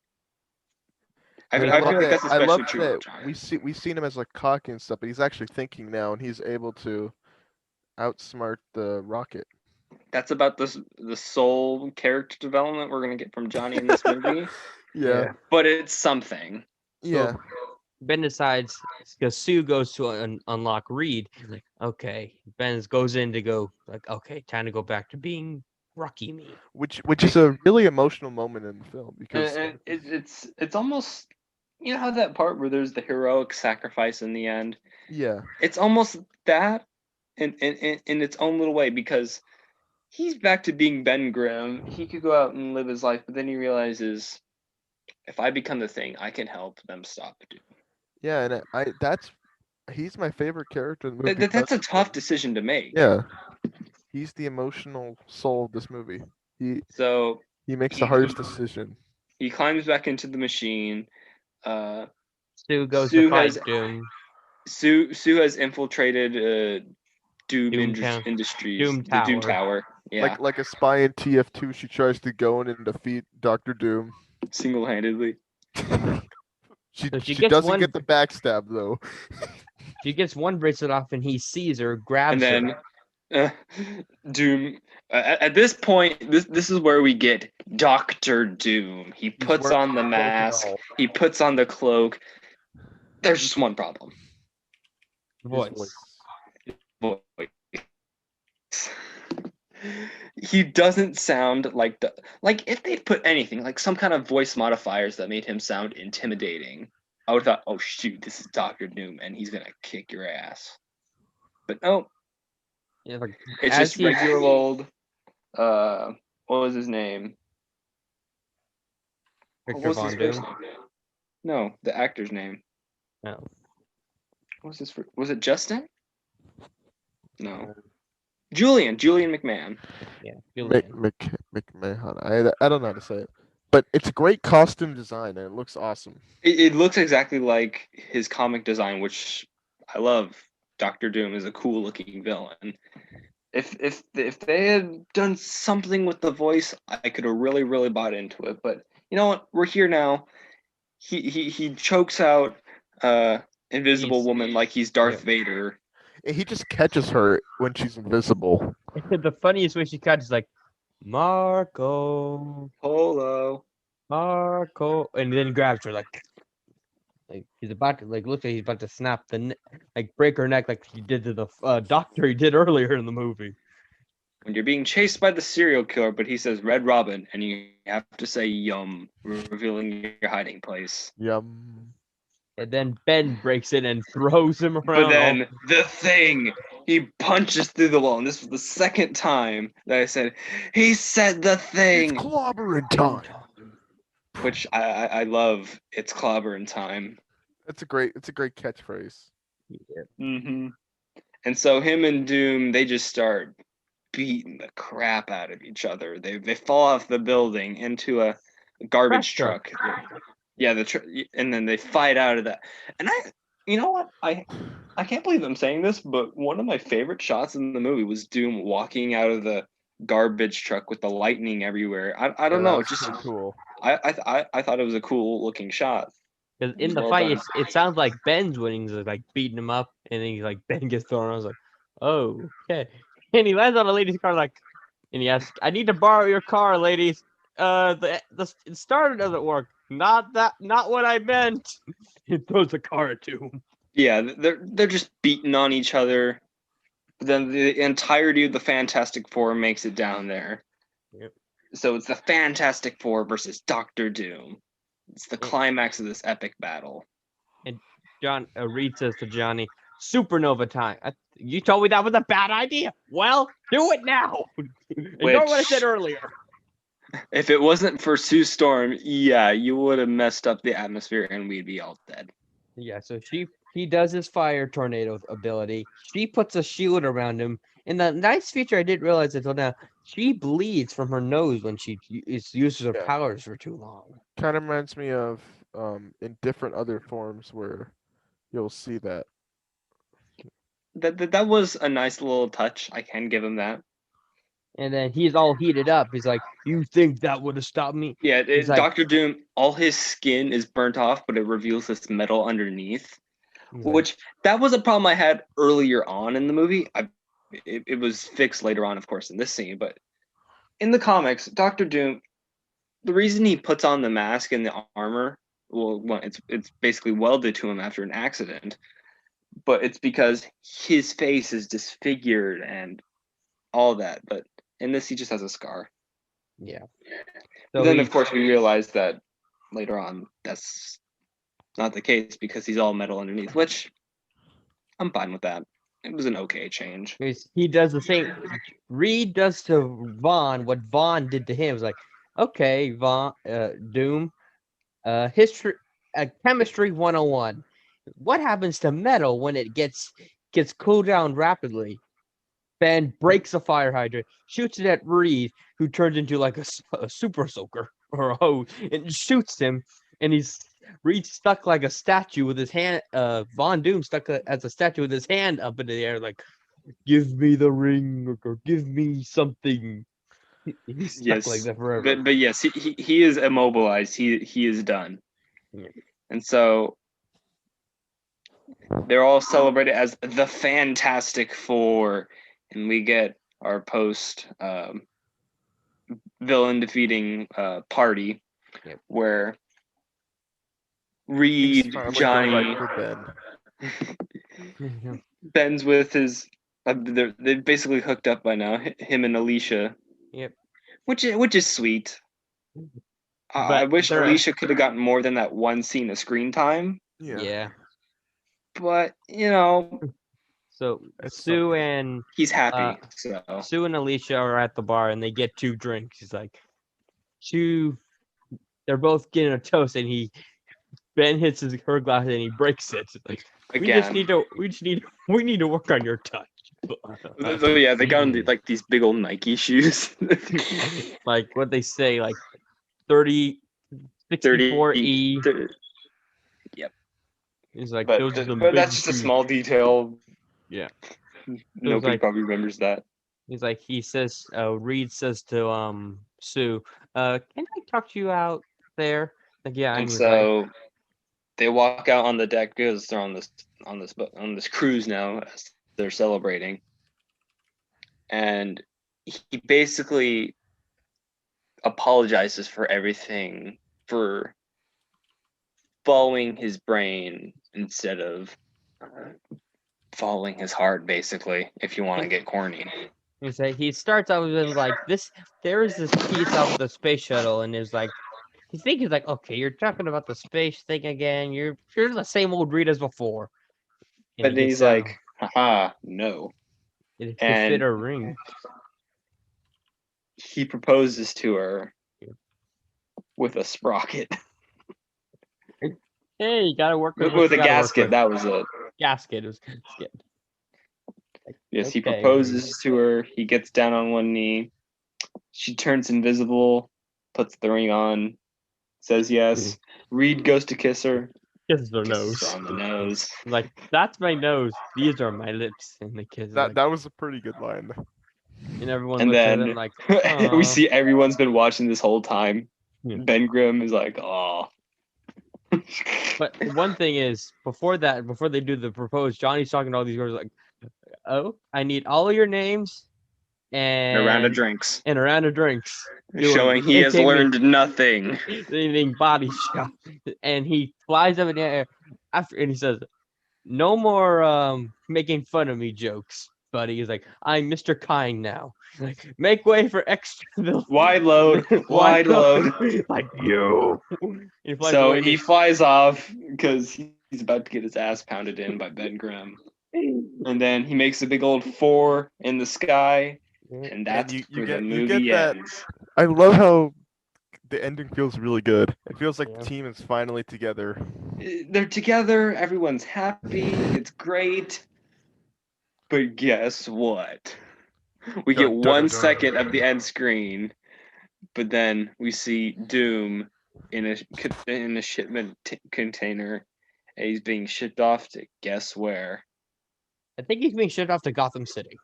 I feel like that's especially true of Johnny. We've seen him as like cocky and stuff, but he's actually thinking now, and he's able to outsmart the Rocket. That's about the sole character development we're gonna get from Johnny in this movie. Yeah. But it's something. Yeah. So Ben decides, because Sue goes to unlock Reed. He's like, okay. Ben goes in to go, like, okay, time to go back to being Rocky me. Which is a really emotional moment in the film, because it's almost, you know how that part where there's the heroic sacrifice in the end? Yeah. It's almost that in its own little way, because he's back to being Ben Grimm. He could go out and live his life, but then he realizes, if I become the Thing, I can help them stop Doom. Yeah, and he's my favorite character in the movie. That's a tough decision to make. Yeah. He's the emotional soul of this movie. He makes the hardest decision. He climbs back into the machine. Sue goes to fight Doom. Sue has infiltrated Doom Industries, the Doom Tower. Yeah. Like a spy in TF2, she tries to go in and defeat Dr. Doom single-handedly. She doesn't get the backstab though. She gets one bracelet off, and he sees her, grabs her. And then Doom. At this point, this is where we get Dr. Doom. He puts on the mask. He puts on the cloak. There's just one problem. Voice. He doesn't sound like if they'd put anything, like some kind of voice modifiers that made him sound intimidating, I would have thought, oh shoot, this is Dr. Doom and he's gonna kick your ass. But no. Yeah, it's just regular old what was his name? What Victor was his Von first Doom. name? No, the actor's name. No. What was his? Was it Justin? No, Uh, Julian McMahon. Yeah. Julian. McMahon. I don't know how to say it, but it's a great costume design and it looks awesome. It looks exactly like his comic design, which I love. Doctor Doom is a cool looking villain. If they had done something with the voice, I could have really bought into it. But you know what? We're here now. He chokes out Invisible He's- Woman like he's Darth yeah. Vader. And he just catches her when she's invisible. The funniest way she catches like Marco, Polo. and then grabs her like he's about to looks like he's about to snap break her neck like he did to the doctor he did earlier in the movie. When you're being chased by the serial killer, but he says Red Robin, and you have to say yum, revealing your hiding place. Yum. And then Ben breaks in and throws him around. But then the Thing, he punches through the wall, and this was the second time that I said, he said the Thing, It's clobbering time. which I love. It's clobbering time. It's a great catchphrase. Mm-hmm. And so him and Doom, they just start beating the crap out of each other. They fall off the building into a garbage Trash truck. Yeah, and then they fight out of that. And you know what? I can't believe I'm saying this, but one of my favorite shots in the movie was Doom walking out of the garbage truck with the lightning everywhere. I don't know, That's just pretty cool. I thought it was a cool looking shot. Because in the Well fight, done. it sounds like Ben's winning, like beating him up, and then he's like Ben gets thrown. I was like, oh, okay. And he lands on a lady's car, like, and he asks, "I need to borrow your car, ladies. The starter doesn't work. Not what I meant." He throws the car at him. Yeah, they're just beating on each other. Then the entirety of the Fantastic Four makes it down there. Yep. So it's the Fantastic Four versus Doctor Doom. It's the climax of this epic battle. And John Reed says to Johnny, "Supernova time. You told me that was a bad idea. Well, do it now. Ignore what I said earlier." If it wasn't for Sue Storm, yeah, you would have messed up the atmosphere and we'd be all dead. Yeah, so he does his fire tornado ability. She puts a shield around him. And the nice feature I didn't realize until now, she bleeds from her nose when she uses her powers for too long. Kind of reminds me of in different other forms where you'll see that. That was a nice little touch. I can give him that. And then he's all heated up. He's like, "You think that would have stopped me?" Yeah, He's like, Doctor Doom, all his skin is burnt off, but it reveals this metal underneath. Which that was a problem I had earlier on in the movie. It was fixed later on, of course, in this scene. But in the comics, Doctor Doom, the reason he puts on the mask and the armor, well, it's basically welded to him after an accident, but it's because his face is disfigured and all that. But in this, he just has a scar. Yeah. So then, of course, we realize that later on that's not the case because he's all metal underneath, which I'm fine with that. It was an okay change. He does the same. Reed does to Vaughn what Vaughn did to him. It's like, okay, Vaughn, Doom, history, chemistry 101. What happens to metal when it gets cooled down rapidly? Ben breaks a fire hydrant, shoots it at Reed, who turns into like a super soaker or a hose, and shoots him. And Reed stuck like a statue with his hand. Von Doom stuck as a statue with his hand up in the air, like, "Give me the ring or give me something." He's stuck like that forever. But yes, he is immobilized. He is done. Yeah. And so they're all celebrated as the Fantastic Four, and we get our post villain defeating party where Reed, Johnny, Ben's with his. They're basically hooked up by now. Him and Alicia. Yep. Which is sweet. I wish Alicia could have gotten more than that one scene of screen time. Yeah. But you know. So Sue and he's happy. Sue and Alicia are at the bar and they get 2 drinks. He's like, 2 they're both getting a toast, and Ben hits her glass and he breaks it. Like we Again. need to work on your touch. So yeah, they got on like these big old Nike shoes. Like what they say, like 64E. 30. Yep. It's like But, those are the but big that's just a shoes. small detail. Yeah. Nobody like- probably remembers that. He's like he says. Reed says to Sue, "Can I talk to you out there?" Like yeah, And he's so they walk out on the deck because they're on this cruise now as they're celebrating. And he basically apologizes for everything, for following his brain instead of following his heart, basically, if you want to get corny. he starts out with like this. There is this piece of the space shuttle, and is like he's like, okay, you're talking about the space thing again. You're the same old Reed as before. And But then he's like, haha, no. it could fit a ring. He proposes to her with a sprocket. Hey, you gotta work with a gasket. That was it. Gasket. It was gasket. Yes, he proposes to her. He gets down on one knee. She turns invisible, puts the ring on, says yes. Reed goes to kiss her. Kisses her Kisses nose. her on the nose. Like, that's my nose. These are my lips. And the kiss. That was a pretty good line. And everyone And looks at then him like, we see everyone's been watching this whole time. Yeah. Ben Grimm is like, oh. But one thing is, before they do the propose, Johnny's talking to all these girls like, oh, I need all of your names and a round of drinks. And a round of drinks. Showing he has learned nothing. Anything body shot. And he flies up in the air after, and he says, no more making fun of me jokes, buddy. He's like, I'm Mr. Kind now. Like, make way for extra. Wide load. Wide load. Like, you. He flies off because he's about to get his ass pounded in by Ben Grimm. And then he makes a big old 4 in the sky. And that's where the movie ends. I love how the ending feels really good. It feels like the team is finally together. They're together. Everyone's happy. It's great. But guess what? We get 1 second of the end screen, but then we see Doom in a shipment container, and he's being shipped off to guess where? I think he's being shipped off to Gotham City.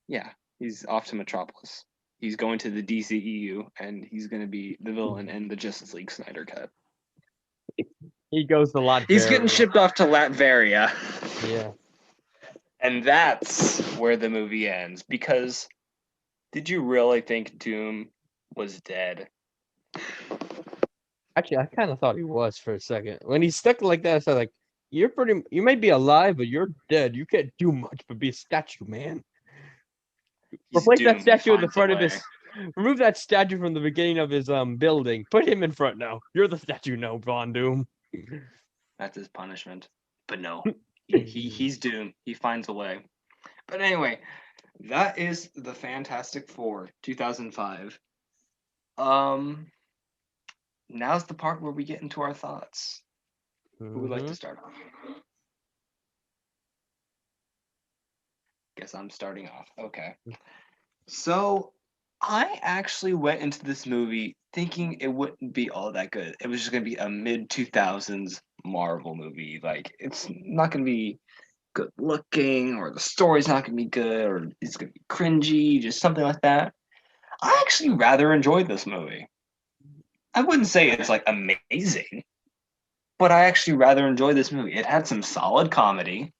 Yeah, he's off to Metropolis. He's going to the DCEU, and he's going to be the villain in the Justice League Snyder Cut. He goes to Latveria. He's getting shipped off to Latveria. Yeah. And that's where the movie ends. Because did you really think Doom was dead? Actually, I kind of thought he was for a second. When he stuck like that, I was like, you might be alive, but you're dead. You can't do much but be a statue, man. Replace that statue in the front of his. Remove that statue from the beginning of his building. Put him in front now. You're the statue now, Von Doom. That's his punishment. But no, he's Doom. He finds a way. But anyway, that is the Fantastic Four, 2005. Now's the part where we get into our thoughts. Who would like to start off? Guess I'm starting off. Okay. So I actually went into this movie thinking it wouldn't be all that good. It was just going to be a mid-2000s Marvel movie. Like, it's not going to be good looking, or the story's not going to be good, or it's going to be cringy, just something like that. I actually rather enjoyed this movie. I wouldn't say it's like amazing, but I actually rather enjoyed this movie. It had some solid comedy.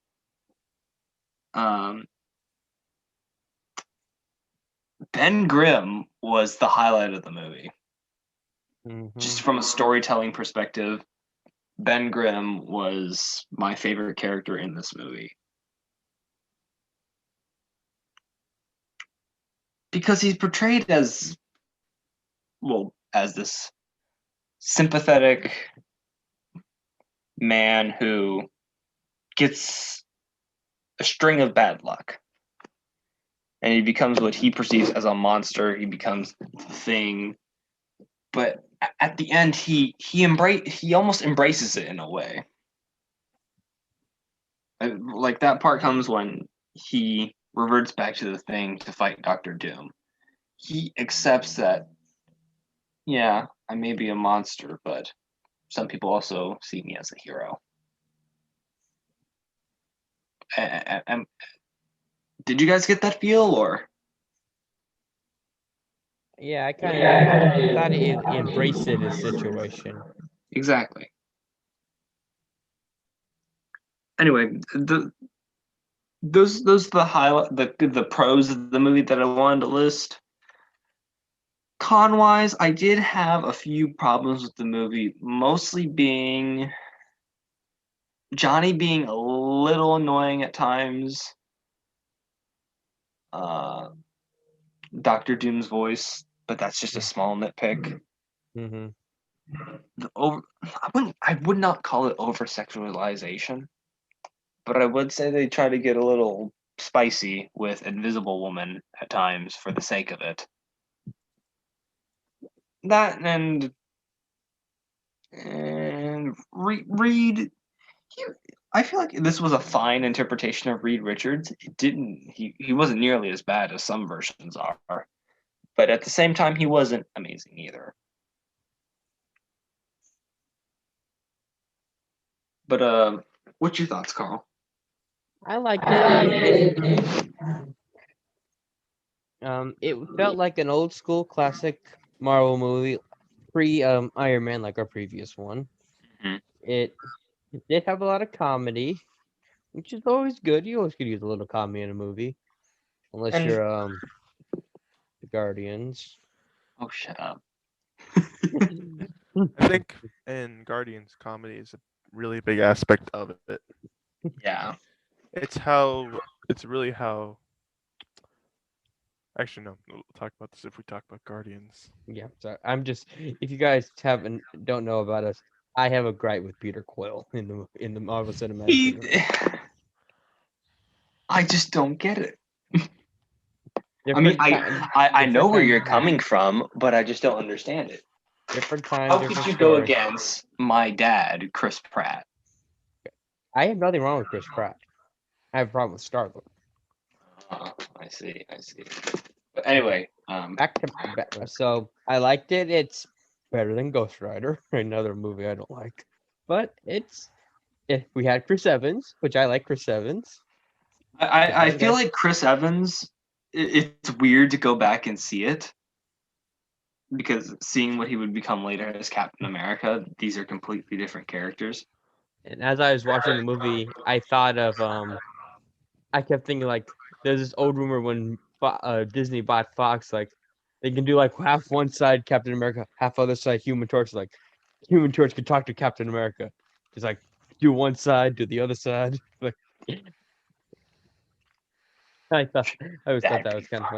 Ben Grimm was the highlight of the movie. Just from a storytelling perspective, Ben Grimm was my favorite character in this movie. Because he's portrayed as this sympathetic man who gets a string of bad luck. And he becomes what he perceives as a monster. He becomes the Thing. but at the end, he almost embraces it in a way. Like that part comes when he reverts back to the thing to fight Doctor Doom. He accepts that, yeah, I may be a monster, but some people also see me as a hero. Did you guys get that feel, or? Yeah, I kind of thought it embraced his situation. Exactly. Anyway, those the highlight the pros of the movie that I wanted to list. Con wise, I did have a few problems with the movie, mostly being Johnny being a little annoying at times. Doctor Doom's voice, but that's just a small nitpick. Mm-hmm. I would not call it over sexualization, but I would say they try to get a little spicy with Invisible Woman at times for the sake of it. That and Reed. I feel like this was a fine interpretation of Reed Richards. He wasn't nearly as bad as some versions are, but at the same time, he wasn't amazing either. But what's your thoughts, Carl? I liked it. It felt like an old school classic Marvel movie, pre Iron Man, like our previous one. Mm-hmm. It did have a lot of comedy, which is always good. You always could use a little comedy in a movie, unless you're the Guardians. Oh, shut up. I think in Guardians, comedy is a really big aspect of it. Yeah. It's really how. Actually, no. We'll talk about this if we talk about Guardians. Yeah, so if you guys don't know about us, I have a gripe with Peter Quill in the Marvel Cinematic Universe. I just don't get it. I know where you're coming from, but I just don't understand it. Different times. How could you go against my dad, Chris Pratt? I have nothing wrong with Chris Pratt. I have a problem with Star-Lord. I see. But anyway, so I liked it. It's better than Ghost Rider, another movie I don't like. But we had Chris Evans, which I like Chris Evans. I feel like Chris Evans, it's weird to go back and see it, because seeing what he would become later as Captain America, these are completely different characters. And as I was watching the movie, I thought of I kept thinking, like, there's this old rumor when Disney bought Fox, like they can do like half one side Captain America, half other side Human Torch. Like Human Torch could talk to Captain America. It's like do one side, do the other side. Like I always thought that was kind of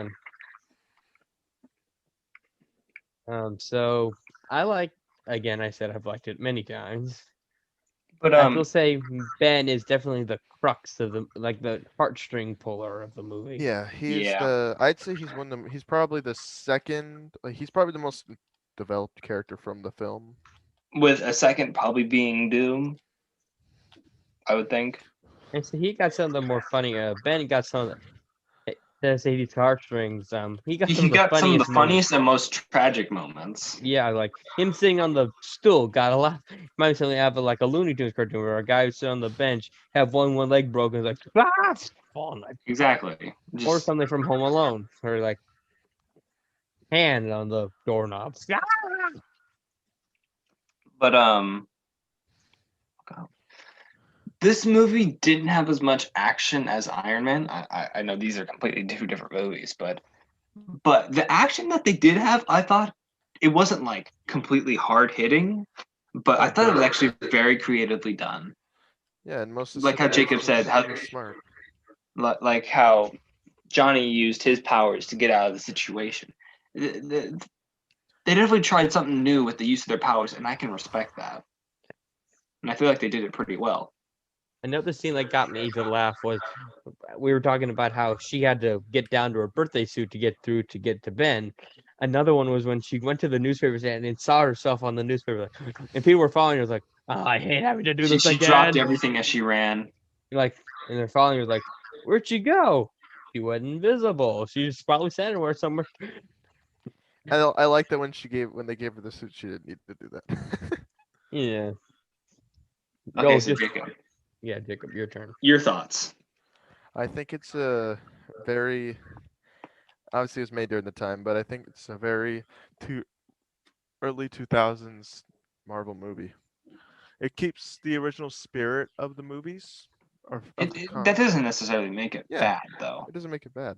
fun. So I said I've liked it many times. But I will say Ben is definitely the crux of the heartstring puller of the movie. Yeah, I'd say he's probably the second. He's probably the most developed character from the film. With a second probably being Doom, I would think. And so he got some of the more funny. Ben got some of the these heartstrings. He got some of the funniest and most tragic moments. Yeah, like him sitting on the stool got a lot. Might something have like a Looney Tunes cartoon where a guy who's sitting on the bench have one leg broken, like falling. Exactly. Or something from Home Alone, or like hand on the doorknob. But this movie didn't have as much action as Iron Man. I know these are completely two different movies, but the action that they did have, I thought it wasn't like completely hard hitting, but I thought it was actually very creatively done. Yeah, and most of like how Jacob said, how smart. Like how Johnny used his powers to get out of the situation. They definitely tried something new with the use of their powers, and I can respect that. And I feel like they did it pretty well. Another scene that got me to laugh was we were talking about how she had to get down to her birthday suit to get to Ben. Another one was when she went to the newspaper stand and saw herself on the newspaper, and people were following her. Was like, oh, I hate having to do this She again. dropped everything as she ran. Like, and they're following her. Like, where'd she go? She went invisible. She's probably somewhere. I like that when they gave her the suit, she didn't need to do that. Yeah. Okay, so Jacob, Yeah, Jacob, your turn. your thoughts. I think it's a very obviously it was made during the time, but I think it's a very early 2000s Marvel movie. It keeps the original spirit of the movies. That doesn't necessarily make it bad, though. It doesn't make it bad.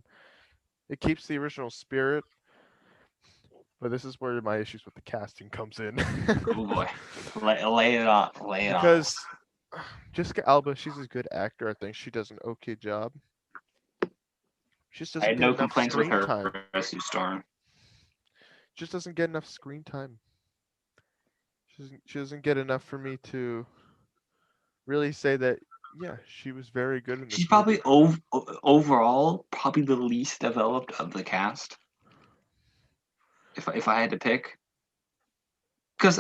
It keeps the original spirit, but this is where my issues with the casting comes in. Oh boy, lay it on, because Jessica Alba, she's a good actor. I think she does an okay job. She just doesn't I had get no enough complaints with screen her time. for Sue Storm. Just doesn't get enough screen time. She doesn't get enough for me to really say that. Yeah, she was very good in this. She's probably overall probably the least developed of the cast. If I had to pick, because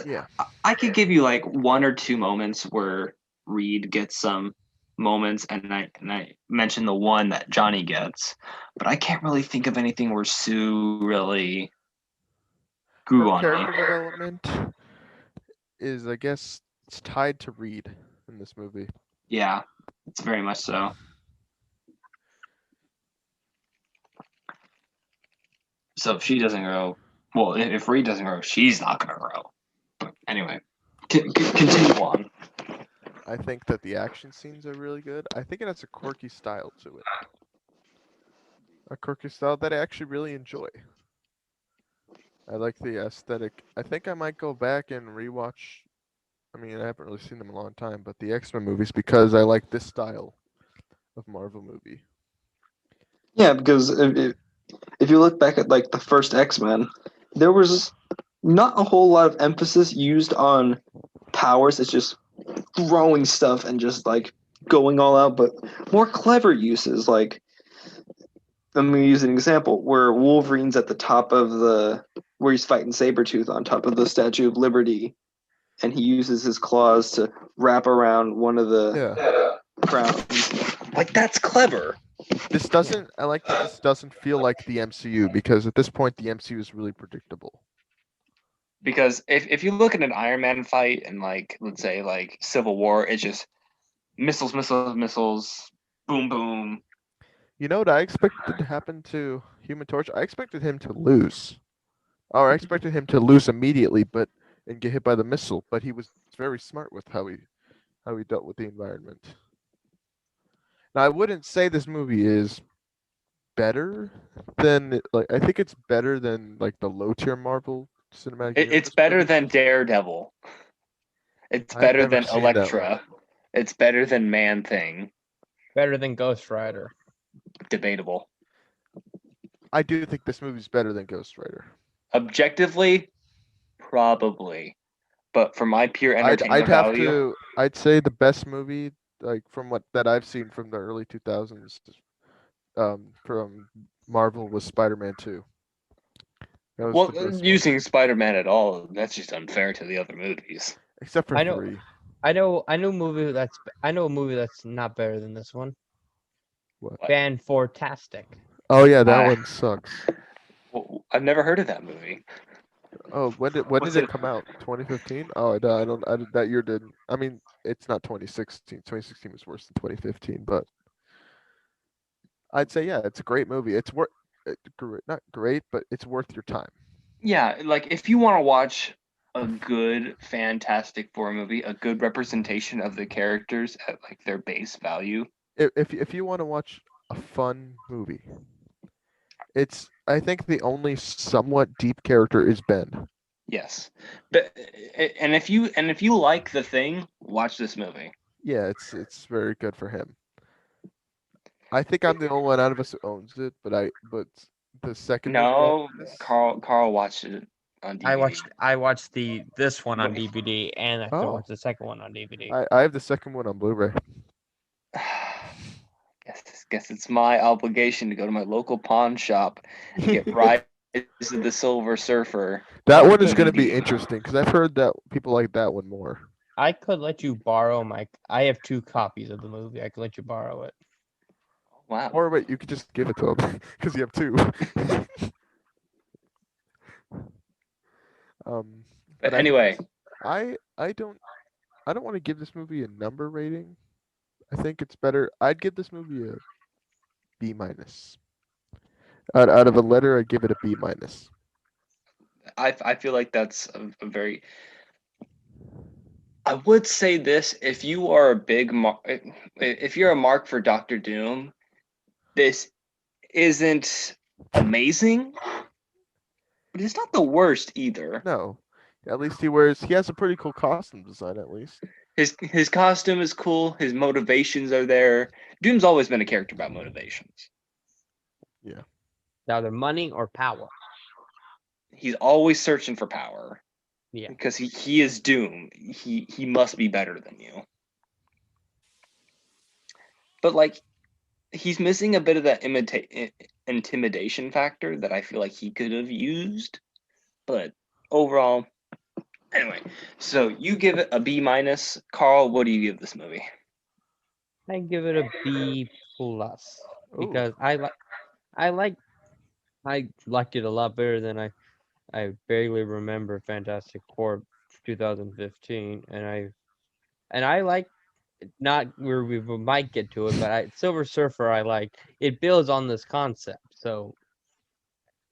I could give you like one or two moments where Reed gets some moments, and I mentioned the one that Johnny gets, but I can't really think of anything where Sue really grew on me. Character development is, I guess, it's tied to Reed in this movie. Yeah, it's very much so. So if she doesn't grow, well, if Reed doesn't grow, she's not going to grow. But anyway, continue on. I think that the action scenes are really good. I think it has a quirky style to it. A quirky style that I actually really enjoy. I like the aesthetic. I think I might go back and rewatch. I mean, I haven't really seen them in a long time, but the X-Men movies because I like this style of Marvel movie. Yeah, because if you look back at like the first X-Men, there was not a whole lot of emphasis used on powers. It's just throwing stuff and just like going all out, but more clever uses. Like, let me use an example where Wolverine's at the top of where he's fighting Sabretooth on top of the Statue of Liberty, and he uses his claws to wrap around one of the crowns. Like, that's clever. This doesn't. I like that this doesn't feel like the MCU because at this point the MCU is really predictable. Because if you look at an Iron Man fight and like let's say like Civil War, it's just missiles, boom, boom. You know what I expected to happen to Human Torch? I expected him to lose, or I expected him to lose immediately, and get hit by the missile. But he was very smart with how he dealt with the environment. Now I wouldn't say this movie is better than I think it's better than like the low tier Marvel cinematic. It's better than Daredevil. It's better than Elektra. It's better than Man-Thing. Better than Ghost Rider. Debatable. I do think this movie's better than Ghost Rider. Objectively, probably. But for my pure entertainment value, I'd say the best movie, like from that I've seen from the early 2000s, from Marvel was Spider-Man 2. Well, using Spider-Man at all, that's just unfair to the other movies. Except for 3. I know a movie that's not better than this one. What? Fantastic. Oh yeah, that one sucks. Well, I've never heard of that movie. Oh, when did it come out? 2015? Oh, no, that year didn't. I mean, it's not 2016. 2016 was worse than 2015, but I'd say yeah, it's a great movie. It's not great, but it's worth your time. Yeah, like if you want to watch a good Fantastic Four movie, a good representation of the characters at like their base value. If you want to watch a fun movie, I think the only somewhat deep character is Ben. Yes, but and if you like The Thing, watch this movie. Yeah, it's very good for him. I think I'm the only one out of us who owns it, but the second. No, Carl watched it on DVD. I watched this one on DVD, and I watched the second one on DVD. I have the second one on Blu-ray. Guess it's my obligation to go to my local pawn shop and get Rise the Silver Surfer. That one is going to movie. be interesting because I've heard that people like that one more. I could let you borrow my. I have 2 copies of the movie. I could let you borrow it. Wow. Or wait, you could just give it to him because you have 2. But anyway, I don't want to give this movie a number rating. I think it's better. I'd give this movie a B minus. Out of a letter, I'd give it a B minus. I feel like that's a very. I would say this: if you are a if you're a mark for Doctor Doom, this isn't amazing, but it's not the worst either. No, at least he has a pretty cool costume design. At least his costume is cool. His motivations are there. Doom's always been a character about motivations. Yeah. Either money or power. He's always searching for power. Yeah. Because he is Doom. He must be better than you. But like, he's missing a bit of that intimidation factor that I feel like he could have used. But overall, anyway. So you give it a B minus. Carl, what do you give this movie? I give it a B plus because I liked it a lot better than I barely remember Fantastic Four 2015, and I like not where we might get to it, but Silver Surfer I like. It builds on this concept, so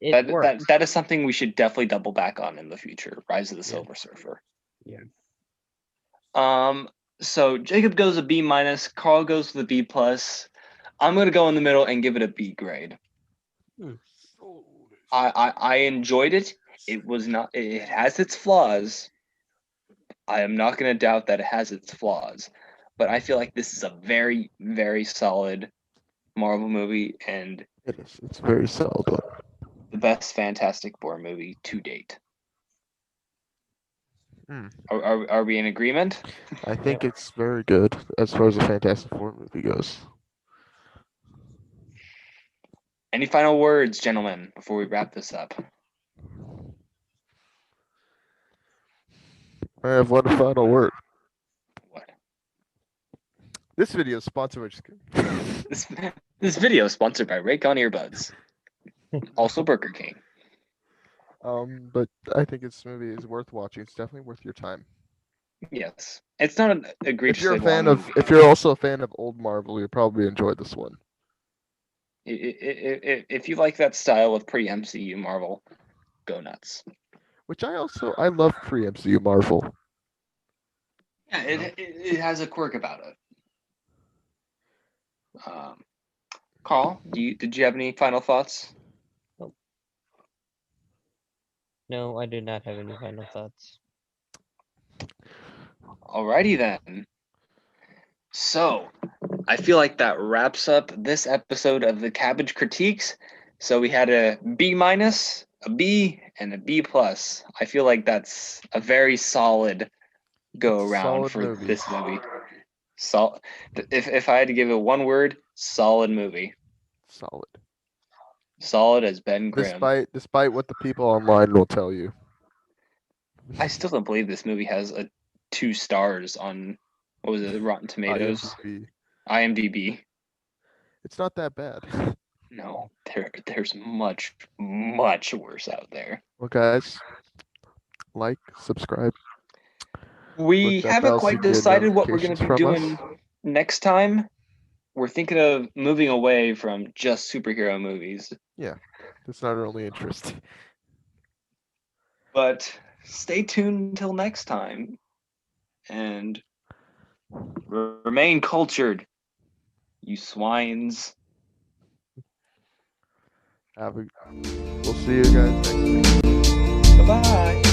it works. That is something we should definitely double back on in the future. Rise of the Silver Surfer. Yeah. So Jacob goes a B minus. Carl goes with a B plus. I'm gonna go in the middle and give it a B grade. I enjoyed it. It was not. It has its flaws. I am not going to doubt that it has its flaws, but I feel like this is a very, very solid Marvel movie and it is. It's very solid. The best Fantastic Four movie to date. Are we in agreement? I think it's very good as far as the Fantastic Four movie goes. Any final words, gentlemen, before we wrap this up? I have one final word. What? This video is sponsored by This video is sponsored by Raycon Earbuds. Also Burger King. But I think this movie is worth watching. It's definitely worth your time. Yes. It's not an egregiously if you're also a fan of old Marvel, you'll probably enjoy this one. If you like that style of pre-MCU Marvel, go nuts. Which I love pre-MCU Marvel. Yeah, it has a quirk about it. Carl, did you have any final thoughts? No, I did not have any final thoughts. Alrighty then. So, I feel like that wraps up this episode of the Cabbage Critiques. So we had a B minus, a B, and a B plus. I feel like that's a very solid go around for this movie. If I had to give it one word, solid movie. Solid as Ben Grimm. Despite what the people online will tell you. I still don't believe this movie has 2 stars on, what was it, Rotten Tomatoes? IMDb. It's not that bad. No, there's much, much worse out there. Well, guys, like, subscribe. We haven't quite decided what we're going to be doing next time. We're thinking of moving away from just superhero movies. Yeah, that's not our only interest. But stay tuned until next time. And remain cultured, you swines. We'll see you guys next week. Bye-bye.